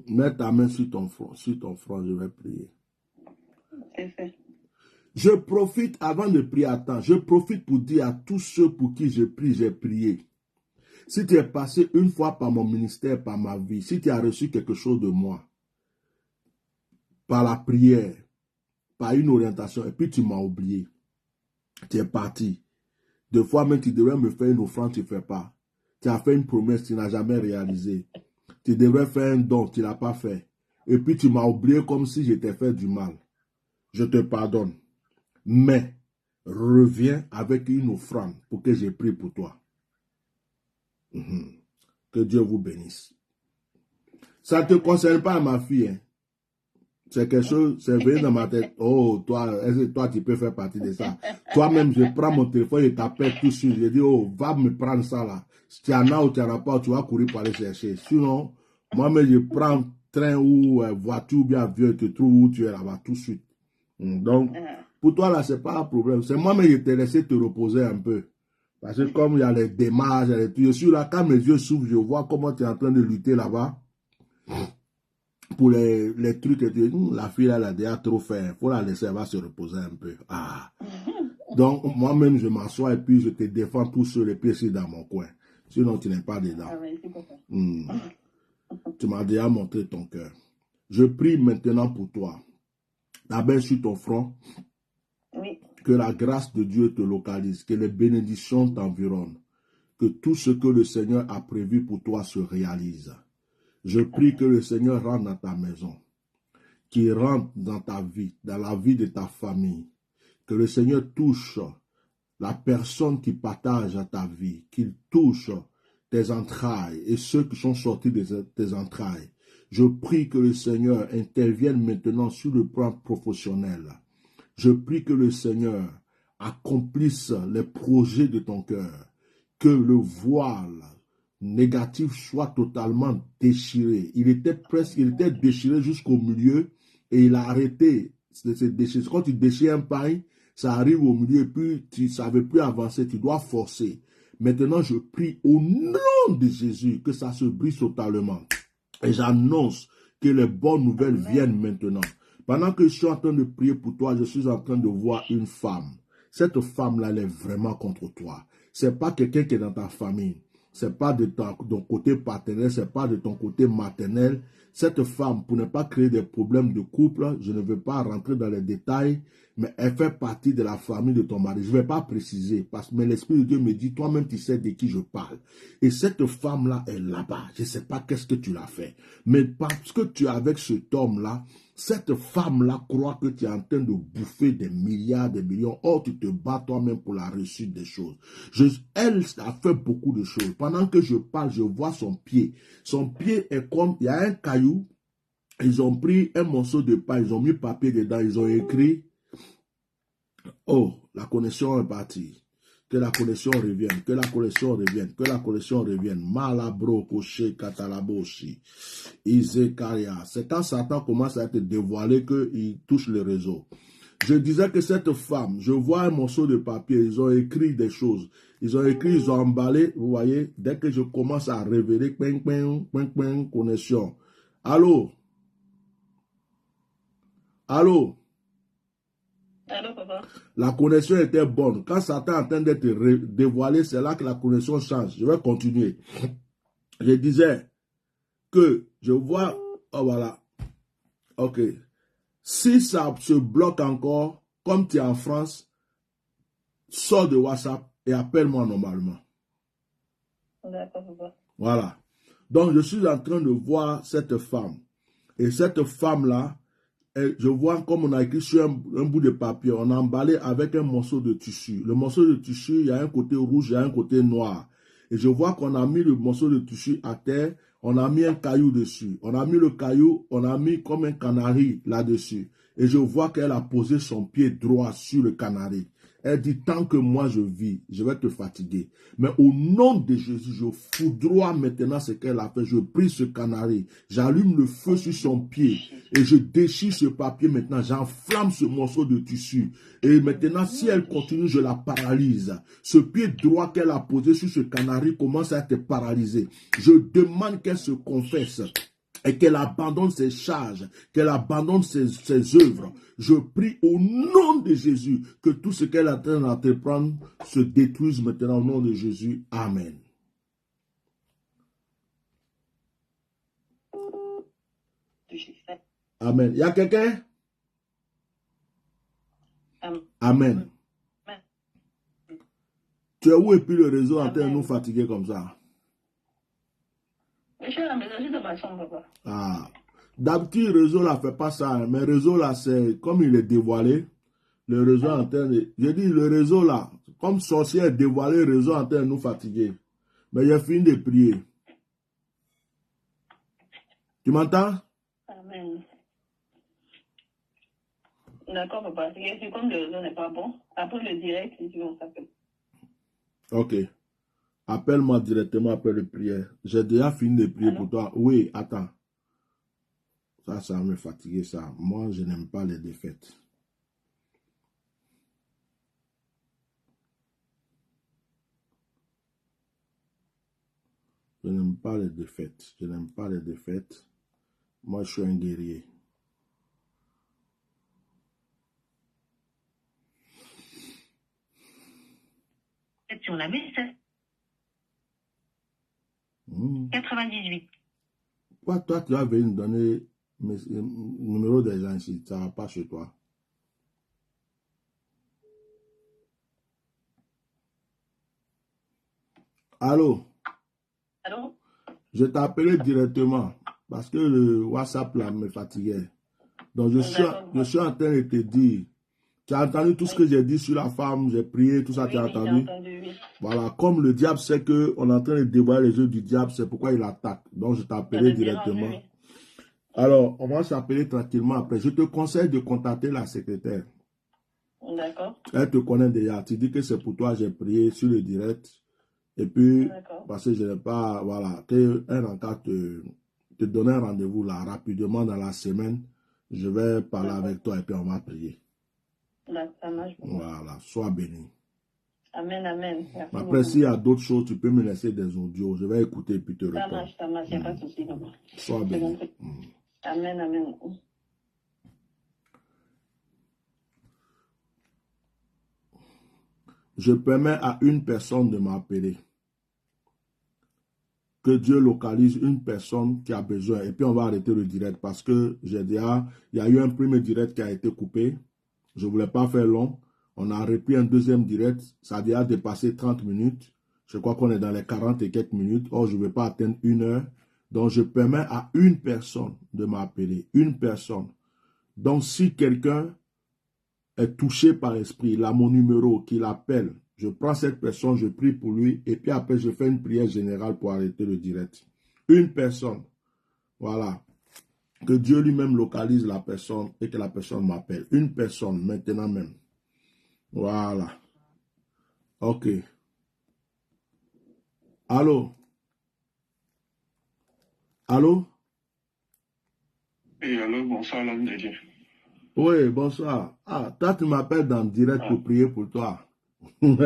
Mets ta main sur ton front, je vais prier. C'est fait. Je profite, avant de prier, attends, je profite pour dire à tous ceux pour qui je prie, j'ai prié. Si tu es passé une fois par mon ministère, par ma vie, si tu as reçu quelque chose de moi, par la prière, par une orientation, et puis tu m'as oublié, tu es parti. Deux fois même tu devrais me faire une offrande, tu ne fais pas. Tu as fait une promesse, tu n'as jamais réalisé. Tu devrais faire un don, tu ne l'as pas fait. Et puis tu m'as oublié comme si je t'ai fait du mal. Je te pardonne. Mais reviens avec une offrande pour que je prie pour toi. Que Dieu vous bénisse. Ça ne te concerne pas, ma fille. Hein? C'est quelque chose, c'est venu dans ma tête. Oh, toi, tu peux faire partie de ça. Toi-même, je prends mon téléphone et t'appelle tout de suite. Je dis, oh, va me prendre ça là. Si tu en as ou tu n'en as pas, tu vas courir pour aller chercher. Sinon, moi-même, je prends train ou voiture ou bien avion et te trouve où tu es là-bas tout de suite. Donc, pour toi là, c'est pas un problème. C'est moi-même qui t'ai laissé te reposer un peu. Parce que comme il y a les démarches, je suis là, quand mes yeux s'ouvrent, je vois comment tu es en train de lutter là-bas. Pour les trucs, la fille là, elle a déjà trop fait. Il faut la laisser, elle va se reposer un peu. Donc, moi-même, je m'assois et puis je te défends tout seul et puis ici dans mon coin. Sinon, tu n'es pas dedans. Tu m'as déjà montré ton cœur. Je prie maintenant pour toi. La main sur ton front. Oui. Que la grâce de Dieu te localise, que les bénédictions t'environnent, que tout ce que le Seigneur a prévu pour toi se réalise. Je prie que le Seigneur rentre dans ta maison, qu'il rentre dans ta vie, dans la vie de ta famille, que le Seigneur touche la personne qui partage ta vie, qu'il touche tes entrailles et ceux qui sont sortis de tes entrailles. Je prie que le Seigneur intervienne maintenant sur le plan professionnel. Je prie que le Seigneur accomplisse les projets de ton cœur, que le voile négatif soit totalement déchiré. Il était déchiré jusqu'au milieu et il a arrêté de se déchirer. Quand tu déchires un pain, ça arrive au milieu et puis tu ne savais plus avancer, tu dois forcer. Maintenant, je prie au nom de Jésus que ça se brise totalement. Et j'annonce que les bonnes nouvelles viennent maintenant. Pendant que je suis en train de prier pour toi, je suis en train de voir une femme. Cette femme-là, elle est vraiment contre toi. Ce n'est pas quelqu'un qui est dans ta famille. c'est pas de ton côté paternel, c'est pas de ton côté maternel. Cette femme, pour ne pas créer des problèmes de couple, je ne veux pas rentrer dans les détails, mais elle fait partie de la famille de ton mari. Je ne vais pas préciser, mais l'Esprit de Dieu me dit, toi-même tu sais de qui je parle. Et cette femme-là est là-bas. Je ne sais pas qu'est-ce que tu l'as fait. Mais parce que tu es avec cet homme-là, cette femme-là croit que tu es en train de bouffer des milliards, des millions. Or, tu te bats toi-même pour la réussite des choses. Elle a fait beaucoup de choses. Pendant que je parle, je vois son pied. Son pied est comme, il y a un caillou. Ils ont pris un morceau de paille, ils ont mis papier dedans, ils ont écrit, oh, la connexion est partie. Que la connexion revienne, que la connexion revienne, que la connexion revienne. Malabro, Koché, Katalaboshi, Izekaria. C'est quand Satan commence à être dévoilé qu'il touche le réseau. Je disais que cette femme, je vois un morceau de papier, ils ont écrit des choses. Ils ont écrit, ils ont emballé, vous voyez, dès que je commence à révéler, connexion. Allô? Allô? Allô, papa? La connexion était bonne. Quand Satan est en train d'être dévoilé, c'est là que la connexion change. Je vais continuer. Je disais que je vois... Oh, voilà. OK. Si ça se bloque encore, comme tu es en France, sors de WhatsApp et appelle-moi normalement. D'accord, papa. Voilà. Donc, je suis en train de voir cette femme. Et cette femme-là, je vois comme on a écrit sur un bout de papier, on a emballé avec un morceau de tissu. Le morceau de tissu, il y a un côté rouge, il y a un côté noir. Et je vois qu'on a mis le morceau de tissu à terre, on a mis un caillou dessus. On a mis le caillou, on a mis comme un canari là-dessus. Et je vois qu'elle a posé son pied droit sur le canari. Elle dit, tant que moi je vis, je vais te fatiguer. Mais au nom de Jésus, je foudroie maintenant ce qu'elle a fait. Je prie ce canari, j'allume le feu sur son pied et je déchire ce papier maintenant. J'enflamme ce morceau de tissu. Et maintenant, si elle continue, je la paralyse. Ce pied droit qu'elle a posé sur ce canari commence à être paralysé. Je demande qu'elle se confesse et qu'elle abandonne ses charges, qu'elle abandonne ses œuvres. Je prie au nom de Jésus que tout ce qu'elle est en train d'entreprendre se détruise maintenant au nom de Jésus. Amen. Amen. Il y a quelqu'un? Amen. Tu es où et puis le réseau est en train de nous fatiguer comme ça? Je suis à la maison, je suis dans ma chambre, papa. Ah. D'habitude, le réseau là ne fait pas ça. Mais le réseau là, c'est comme il est dévoilé. Le réseau est en train de... Je dis, le réseau là, comme sorcier est dévoilé, le réseau est en train de nous fatiguer. Mais j'ai fini de prier. Tu m'entends? Amen. D'accord, papa. C'est comme le réseau n'est pas bon. Après le direct, on s'appelle. Ok. Appelle-moi directement après le prière. J'ai déjà fini de prier pour toi. Oui, attends. Ça va me fatiguer, ça. Moi, je n'aime pas les défaites. Je n'aime pas les défaites. Je n'aime pas les défaites. Moi, je suis un guerrier. Sur la messe. 98. Pourquoi toi, tu vas venir me donner le numéro des gens ici? Ça ne va pas chez toi. Allô? Allô? Je t'ai appelé directement parce que le WhatsApp là me fatiguait. Donc je suis en train de te dire, tu as entendu tout ce que j'ai dit sur la femme, j'ai prié, tout ça, tu as entendu? Oui. Voilà, comme le diable sait qu'on est en train de dévoiler les œuvres du diable, c'est pourquoi il attaque. Donc je t'ai appelé directement. Oui. Alors, on va s'appeler tranquillement après. Je te conseille de contacter la secrétaire. D'accord. Elle te connaît déjà. Tu dis que c'est pour toi, j'ai prié sur le direct. Et puis, parce que je n'ai pas, voilà, qu'elle encore te donner un rendez-vous là, rapidement dans la semaine. Je vais parler avec toi et puis on va prier. Ça marche. Voilà, sois béni. Amen, amen. Merci après, s'il y a d'autres choses, tu peux me laisser des audios. Je vais écouter et puis te répondre. Ça marche, il n'y a pas de souci. Sois béni. Amen, amen. Je permets à une personne de m'appeler. que Dieu localise une personne qui a besoin. Et puis on va arrêter le direct parce que j'ai déjà, il y a eu un premier direct qui a été coupé. Je ne voulais pas faire long. On a repris un deuxième direct. Ça a déjà dépassé 30 minutes. Je crois qu'on est dans les 40 et quelques minutes. Or, je ne vais pas atteindre 1 heure. Donc, je permets à une personne de m'appeler. Une personne. Donc, si quelqu'un est touché par l'esprit, il a mon numéro, qu'il appelle, je prends cette personne, je prie pour lui, et puis après, je fais une prière générale pour arrêter le direct. Une personne. Voilà. Que Dieu lui-même localise la personne et que la personne m'appelle. Une personne, maintenant même. Voilà. OK. Allô? Allô? Oui, allô, bonsoir, l'homme de Dieu. Oui, bonsoir. Ah, toi, tu m'appelles dans le direct pour prier pour toi. Non,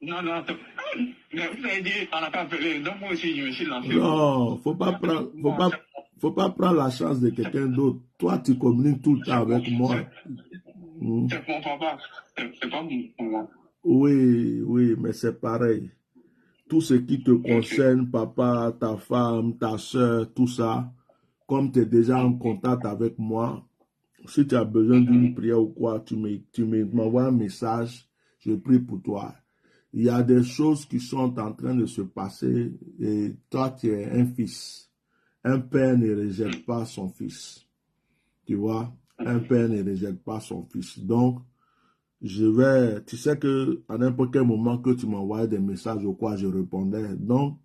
non, vous avez dit, on n'a pas appelé, donc moi aussi, je me suis lancé. Non, faut pas prendre la chance de quelqu'un d'autre. Toi, tu communiques tout le temps avec moi. C'est mon papa, c'est pas mon moi. Oui, oui, mais c'est pareil. Tout ce qui te concerne, papa, ta femme, ta soeur, tout ça, comme tu es déjà en contact avec moi, si tu as besoin d'une prière ou quoi, tu m'envoies un message, je prie pour toi. Il y a des choses qui sont en train de se passer et toi, tu es un fils. Un père ne rejette pas son fils. Tu vois, un père ne rejette pas son fils. Donc, tu sais que à n'importe quel moment que tu m'envoies des messages ou quoi, je répondais. Donc,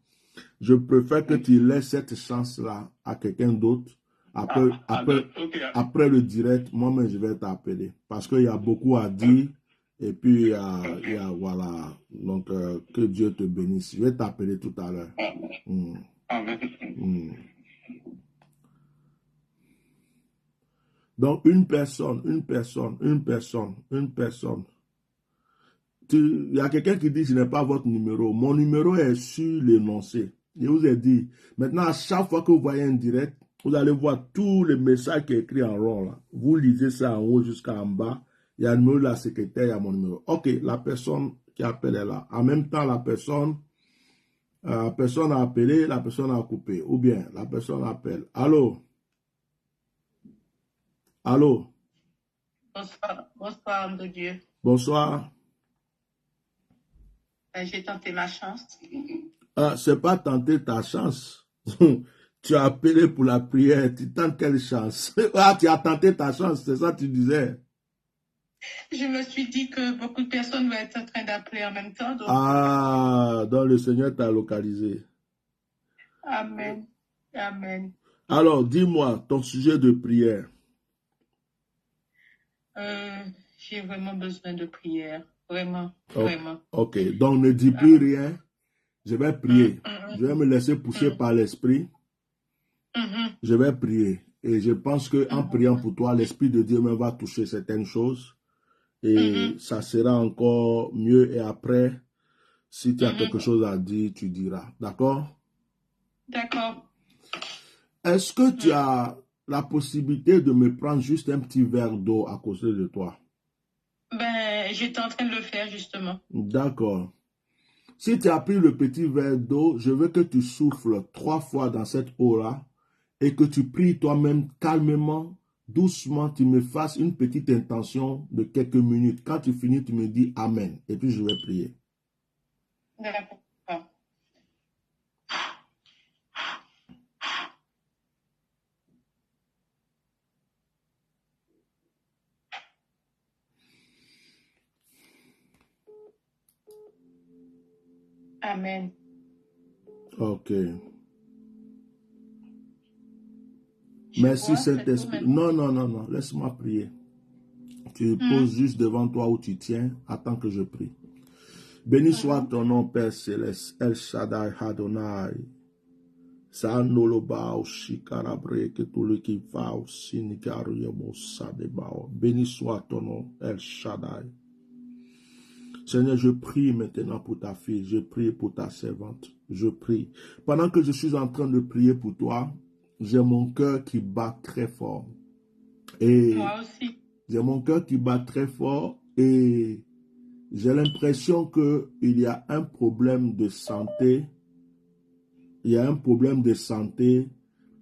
je préfère que tu laisses cette chance-là à quelqu'un d'autre. Après le direct, moi-même, je vais t'appeler. Parce qu'il y a beaucoup à dire. Et puis, voilà. Donc, que Dieu te bénisse. Je vais t'appeler tout à l'heure. Amen. Donc, une personne. Il y a quelqu'un qui dit, ce n'est pas votre numéro. Mon numéro est sur l'énoncé. Je vous ai dit, maintenant, à chaque fois que vous voyez un direct, vous allez voir tous les messages qui sont écrits en rond. Là. Vous lisez ça en haut jusqu'en bas. Il y a le numéro de la secrétaire, il y a mon numéro. OK, la personne qui appelle est là. En même temps, la personne a appelé, la personne a coupé. Ou bien, la personne appelle. Allô? Allô? Bonsoir, homme de Dieu. Bonsoir. J'ai tenté ma chance. C'est pas tenter ta chance. Tu as appelé pour la prière, tu tentes quelle chance? Ah, tu as tenté ta chance, c'est ça que tu disais. Je me suis dit que beaucoup de personnes vont être en train d'appeler en même temps. Donc... donc le Seigneur t'a localisé. Amen. Amen. Alors, dis-moi ton sujet de prière. J'ai vraiment besoin de prière. Vraiment, vraiment. Ok, donc ne dis plus rien. Je vais prier. Je vais me laisser pousser par l'Esprit. Je vais prier. Et je pense qu'en priant pour toi, l'Esprit de Dieu me va toucher certaines choses. Et ça sera encore mieux. Et après, si tu as quelque chose à dire, tu diras. D'accord? D'accord. Est-ce que tu as la possibilité de me prendre juste un petit verre d'eau à côté de toi? Ben, j'étais en train de le faire, justement. D'accord. Si tu as pris le petit verre d'eau, je veux que tu souffles 3 fois dans cette eau-là et que tu pries toi-même calmement, doucement, tu me fasses une petite intention de quelques minutes. Quand tu finis, tu me dis Amen. Et puis je vais prier. D'accord. Amen. Ok. Merci Saint-Esprit. Non. Laisse-moi prier. Tu poses juste devant toi où tu tiens. Attends que je prie. Béni soit ton nom, Père Céleste. El Shaddai Adonai. Béni soit ton nom, El Shaddai. Seigneur, je prie maintenant pour ta fille. Je prie pour ta servante. Je prie. Pendant que je suis en train de prier pour toi, j'ai mon cœur qui bat très fort. Et moi aussi. J'ai mon cœur qui bat très fort et j'ai l'impression qu'il y a un problème de santé il y a un problème de santé,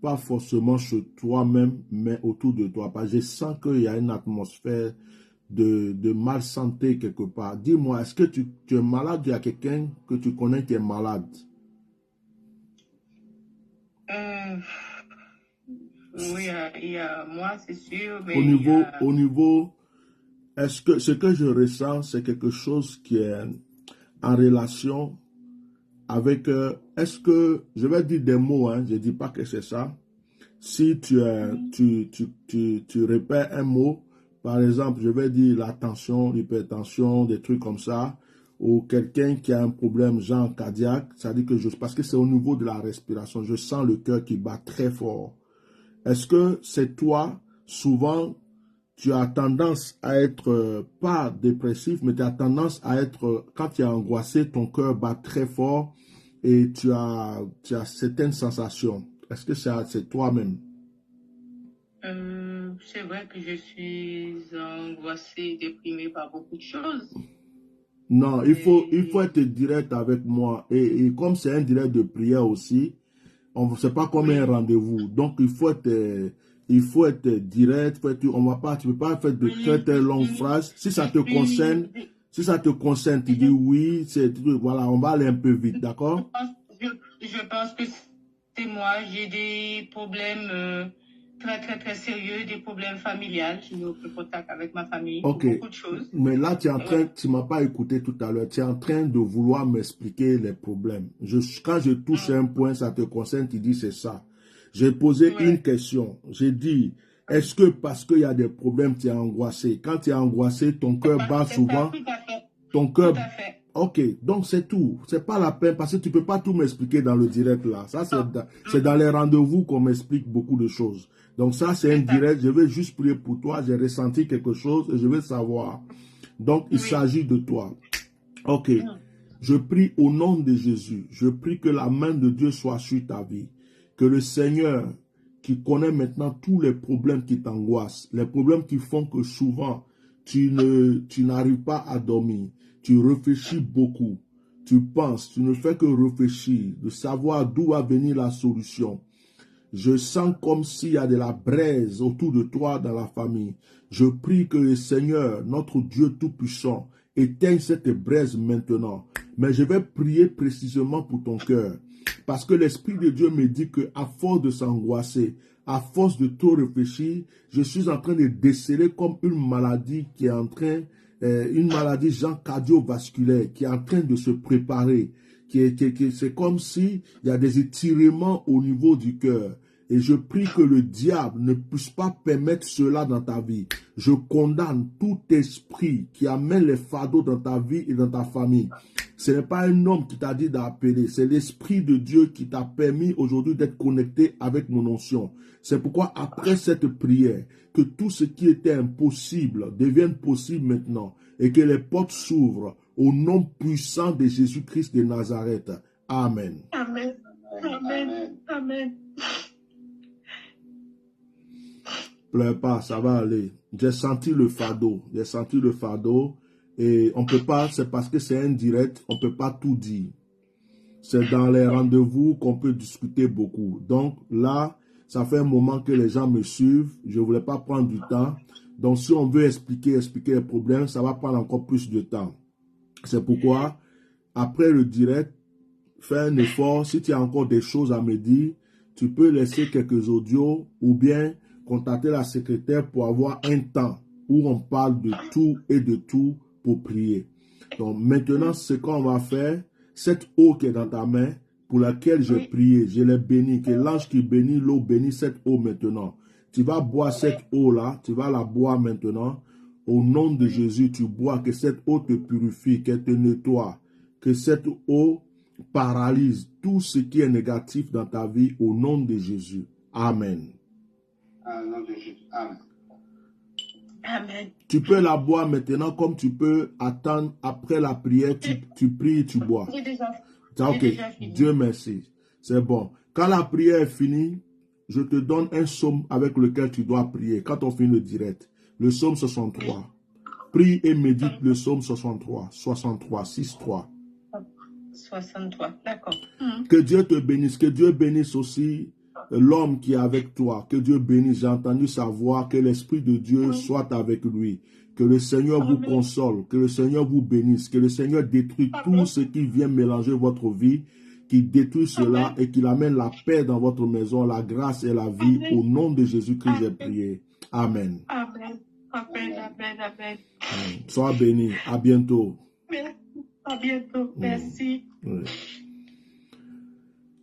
pas forcément chez toi-même, mais autour de toi. Parce que je sens qu'il y a une atmosphère de malsanté quelque part. Dis-moi, est-ce que tu es malade? Il y a quelqu'un que tu connais qui est malade? Oui, il y a moi, c'est sûr. Mais au niveau, est-ce que ce que je ressens, c'est quelque chose qui est en relation avec, est-ce que, je vais dire des mots, hein, je ne dis pas que c'est ça. Si tu répètes un mot, par exemple, je vais dire la tension, l'hypertension, des trucs comme ça, ou quelqu'un qui a un problème genre cardiaque, ça dit que parce que c'est au niveau de la respiration, je sens le cœur qui bat très fort. Est-ce que c'est toi, souvent, tu as tendance à être, pas dépressif, mais tu as tendance à être, quand tu es angoissé, ton cœur bat très fort et tu as certaines sensations. Est-ce que c'est toi-même? C'est vrai que je suis angoissée, déprimée par beaucoup de choses. Non, il faut être direct avec moi. Et comme c'est un direct de prière aussi, c'est pas comme un rendez-vous. Donc, il faut être direct. Tu peux pas faire de très longues phrases. Si ça te concerne, tu dis oui, voilà, on va aller un peu vite, d'accord? Je pense que c'est moi. J'ai des problèmes très sérieux, des problèmes familiaux. Je n'ai aucun contact avec ma famille, beaucoup de choses. Mais là, tu m'as pas écouté tout à l'heure. Tu es en train de vouloir m'expliquer les problèmes. Quand je touche un point, ça te concerne, tu dis c'est ça. J'ai posé une question. J'ai dit, est-ce que parce qu'il y a des problèmes, tu es angoissé? Quand tu es angoissé, ton cœur bat souvent. Tout à fait. Ton cœur. Tout à fait. Ok, donc c'est tout. C'est pas la peine parce que tu peux pas tout m'expliquer dans le direct là. Ça, c'est dans les rendez-vous qu'on m'explique beaucoup de choses. Donc ça, c'est un direct. Je vais juste prier pour toi. J'ai ressenti quelque chose et je veux savoir. Donc, il s'agit de toi. Ok. Je prie au nom de Jésus. Je prie que la main de Dieu soit sur ta vie. Que le Seigneur, qui connaît maintenant tous les problèmes qui t'angoissent, les problèmes qui font que souvent, tu n'arrives pas à dormir. Tu réfléchis beaucoup. Tu penses, tu ne fais que réfléchir, de savoir d'où va venir la solution. Je sens comme s'il y a de la braise autour de toi dans la famille. Je prie que le Seigneur, notre Dieu Tout-Puissant, éteigne cette braise maintenant. Mais je vais prier précisément pour ton cœur. Parce que l'Esprit de Dieu me dit qu'à force de s'angoisser, à force de trop réfléchir, je suis en train de déceler comme une maladie qui est en train, une maladie genre cardiovasculaire qui est en train de se préparer. C'est comme s'il y a des étirements au niveau du cœur. Et je prie que le diable ne puisse pas permettre cela dans ta vie. Je condamne tout esprit qui amène les fardeaux dans ta vie et dans ta famille. Ce n'est pas un homme qui t'a dit d'appeler, c'est l'Esprit de Dieu qui t'a permis aujourd'hui d'être connecté avec mon onction. C'est pourquoi après cette prière, que tout ce qui était impossible devienne possible maintenant et que les portes s'ouvrent au nom puissant de Jésus-Christ de Nazareth. Amen. Amen. Amen. Amen. Pleure pas, ça va aller. J'ai senti le fardeau. J'ai senti le fardeau. Et on peut pas, c'est parce que c'est indirect, on peut pas tout dire. C'est dans les rendez-vous qu'on peut discuter beaucoup. Donc là, ça fait un moment que les gens me suivent. Je voulais pas prendre du temps. Donc si on veut expliquer les problèmes, ça va prendre encore plus de temps. C'est pourquoi, après le direct, fais un effort. Si tu as encore des choses à me dire, tu peux laisser quelques audios ou bien contacter la secrétaire pour avoir un temps où on parle de tout et de tout pour prier. Donc maintenant, ce qu'on va faire, cette eau qui est dans ta main, pour laquelle j'ai prié, je l'ai béni, que l'ange qui bénit l'eau bénit cette eau maintenant. Tu vas boire cette eau-là, tu vas la boire maintenant. Au nom de Jésus, tu bois, que cette eau te purifie, qu'elle te nettoie, que cette eau paralyse tout ce qui est négatif dans ta vie au nom de Jésus. Amen. Amen. Amen. Tu peux la boire maintenant comme tu peux attendre après la prière, tu pries et tu bois. J'ai déjà fini. Dieu merci. C'est bon. Quand la prière est finie, je te donne un psaume avec lequel tu dois prier quand on finit le direct. Le psaume 63. Prie et médite le psaume 63. 63, 6, 3. 63, d'accord. Que Dieu te bénisse, que Dieu bénisse aussi l'homme qui est avec toi, que Dieu bénisse. J'ai entendu sa voix, que l'Esprit de Dieu soit avec lui, que le Seigneur vous console, que le Seigneur vous bénisse, que le Seigneur détruit tout ce qui vient mélanger votre vie, qu'il détruit cela et qu'il amène la paix dans votre maison, la grâce et la vie. Au nom de Jésus-Christ, j'ai prié. Amen. Amen. Amen. Amen. Amen. Sois béni. À bientôt. À bientôt. Merci. Oui.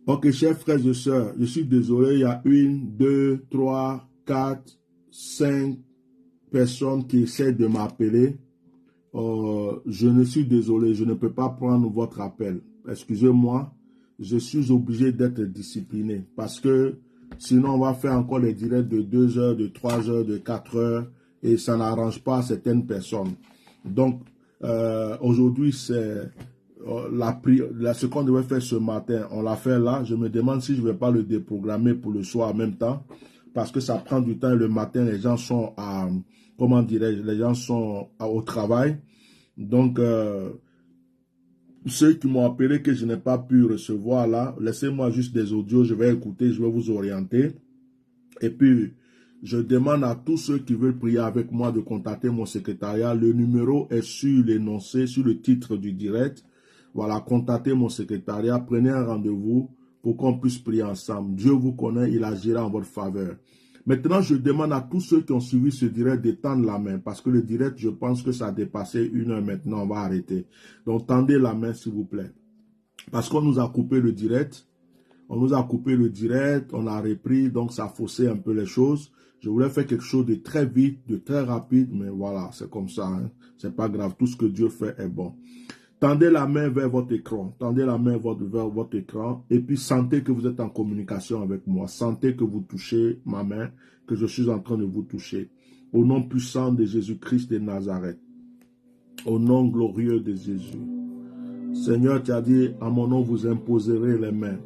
Ok, chers frères et sœurs, je suis désolé, il y a 1, 2, 3, 4, 5 personnes qui essaient de m'appeler. Je ne suis désolé, je ne peux pas prendre votre appel. Excusez-moi, je suis obligé d'être discipliné parce que sinon on va faire encore les directs de 2 heures, de 3 heures, de 4 heures et ça n'arrange pas certaines personnes. Donc, aujourd'hui, c'est ce qu'on devait faire ce matin, on l'a fait là. Je me demande si je ne vais pas le déprogrammer pour le soir en même temps parce que ça prend du temps. Le matin, les gens sont comment dirais-je, les gens sont au travail. Donc, ceux qui m'ont appelé que je n'ai pas pu recevoir là, laissez-moi juste des audios, je vais écouter, je vais vous orienter. Et puis, je demande à tous ceux qui veulent prier avec moi de contacter mon secrétariat. Le numéro est sur l'énoncé, sur le titre du direct. Voilà, contactez mon secrétariat, prenez un rendez-vous pour qu'on puisse prier ensemble. Dieu vous connaît, il agira en votre faveur. Maintenant, je demande à tous ceux qui ont suivi ce direct de tendre la main parce que le direct, je pense que ça a dépassé 1 heure maintenant, on va arrêter. Donc, tendez la main s'il vous plaît. Parce qu'on nous a coupé le direct. On a repris, donc ça a faussé un peu les choses. Je voulais faire quelque chose de très vite, de très rapide, mais voilà, c'est comme ça. Hein. C'est pas grave, tout ce que Dieu fait est bon. Tendez la main vers votre écran. Tendez la main vers votre écran. Et puis sentez que vous êtes en communication avec moi. Sentez que vous touchez ma main, que je suis en train de vous toucher. Au nom puissant de Jésus-Christ de Nazareth. Au nom glorieux de Jésus. Seigneur, tu as dit, à mon nom, vous imposerez les mains.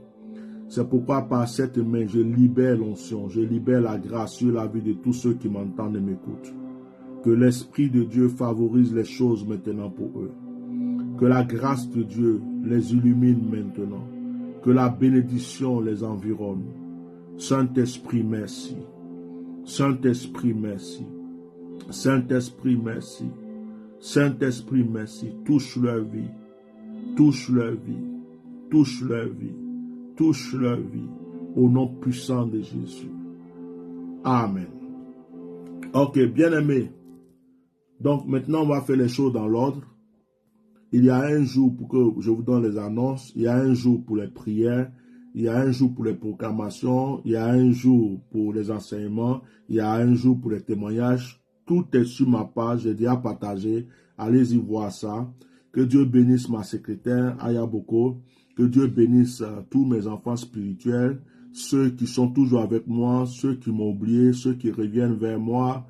C'est pourquoi par cette main, je libère l'onction, je libère la grâce sur la vie de tous ceux qui m'entendent et m'écoutent. Que l'Esprit de Dieu favorise les choses maintenant pour eux. Que la grâce de Dieu les illumine maintenant. Que la bénédiction les environne. Saint-Esprit, merci. Saint-Esprit, merci. Saint-Esprit, merci. Saint-Esprit, merci. Touche leur vie. Touche leur vie. Touche leur vie. Touche leur vie. Au nom puissant de Jésus. Amen. Ok, bien-aimés. Donc maintenant, on va faire les choses dans l'ordre. Il y a un jour pour que je vous donne les annonces. Il y a un jour pour les prières. Il y a un jour pour les proclamations. Il y a un jour pour les enseignements. Il y a un jour pour les témoignages. Tout est sur ma page. J'ai déjà partagé. Allez-y voir ça. Que Dieu bénisse ma secrétaire, Aya Boko. Que Dieu bénisse tous mes enfants spirituels. Ceux qui sont toujours avec moi. Ceux qui m'ont oublié. Ceux qui reviennent vers moi.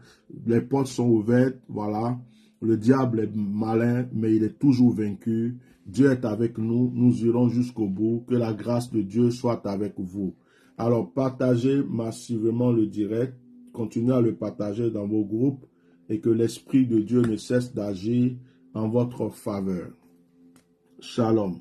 Les portes sont ouvertes. Voilà. Le diable est malin, mais il est toujours vaincu. Dieu est avec nous. Nous irons jusqu'au bout. Que la grâce de Dieu soit avec vous. Alors, partagez massivement le direct. Continuez à le partager dans vos groupes. Et que l'Esprit de Dieu ne cesse d'agir en votre faveur. Shalom.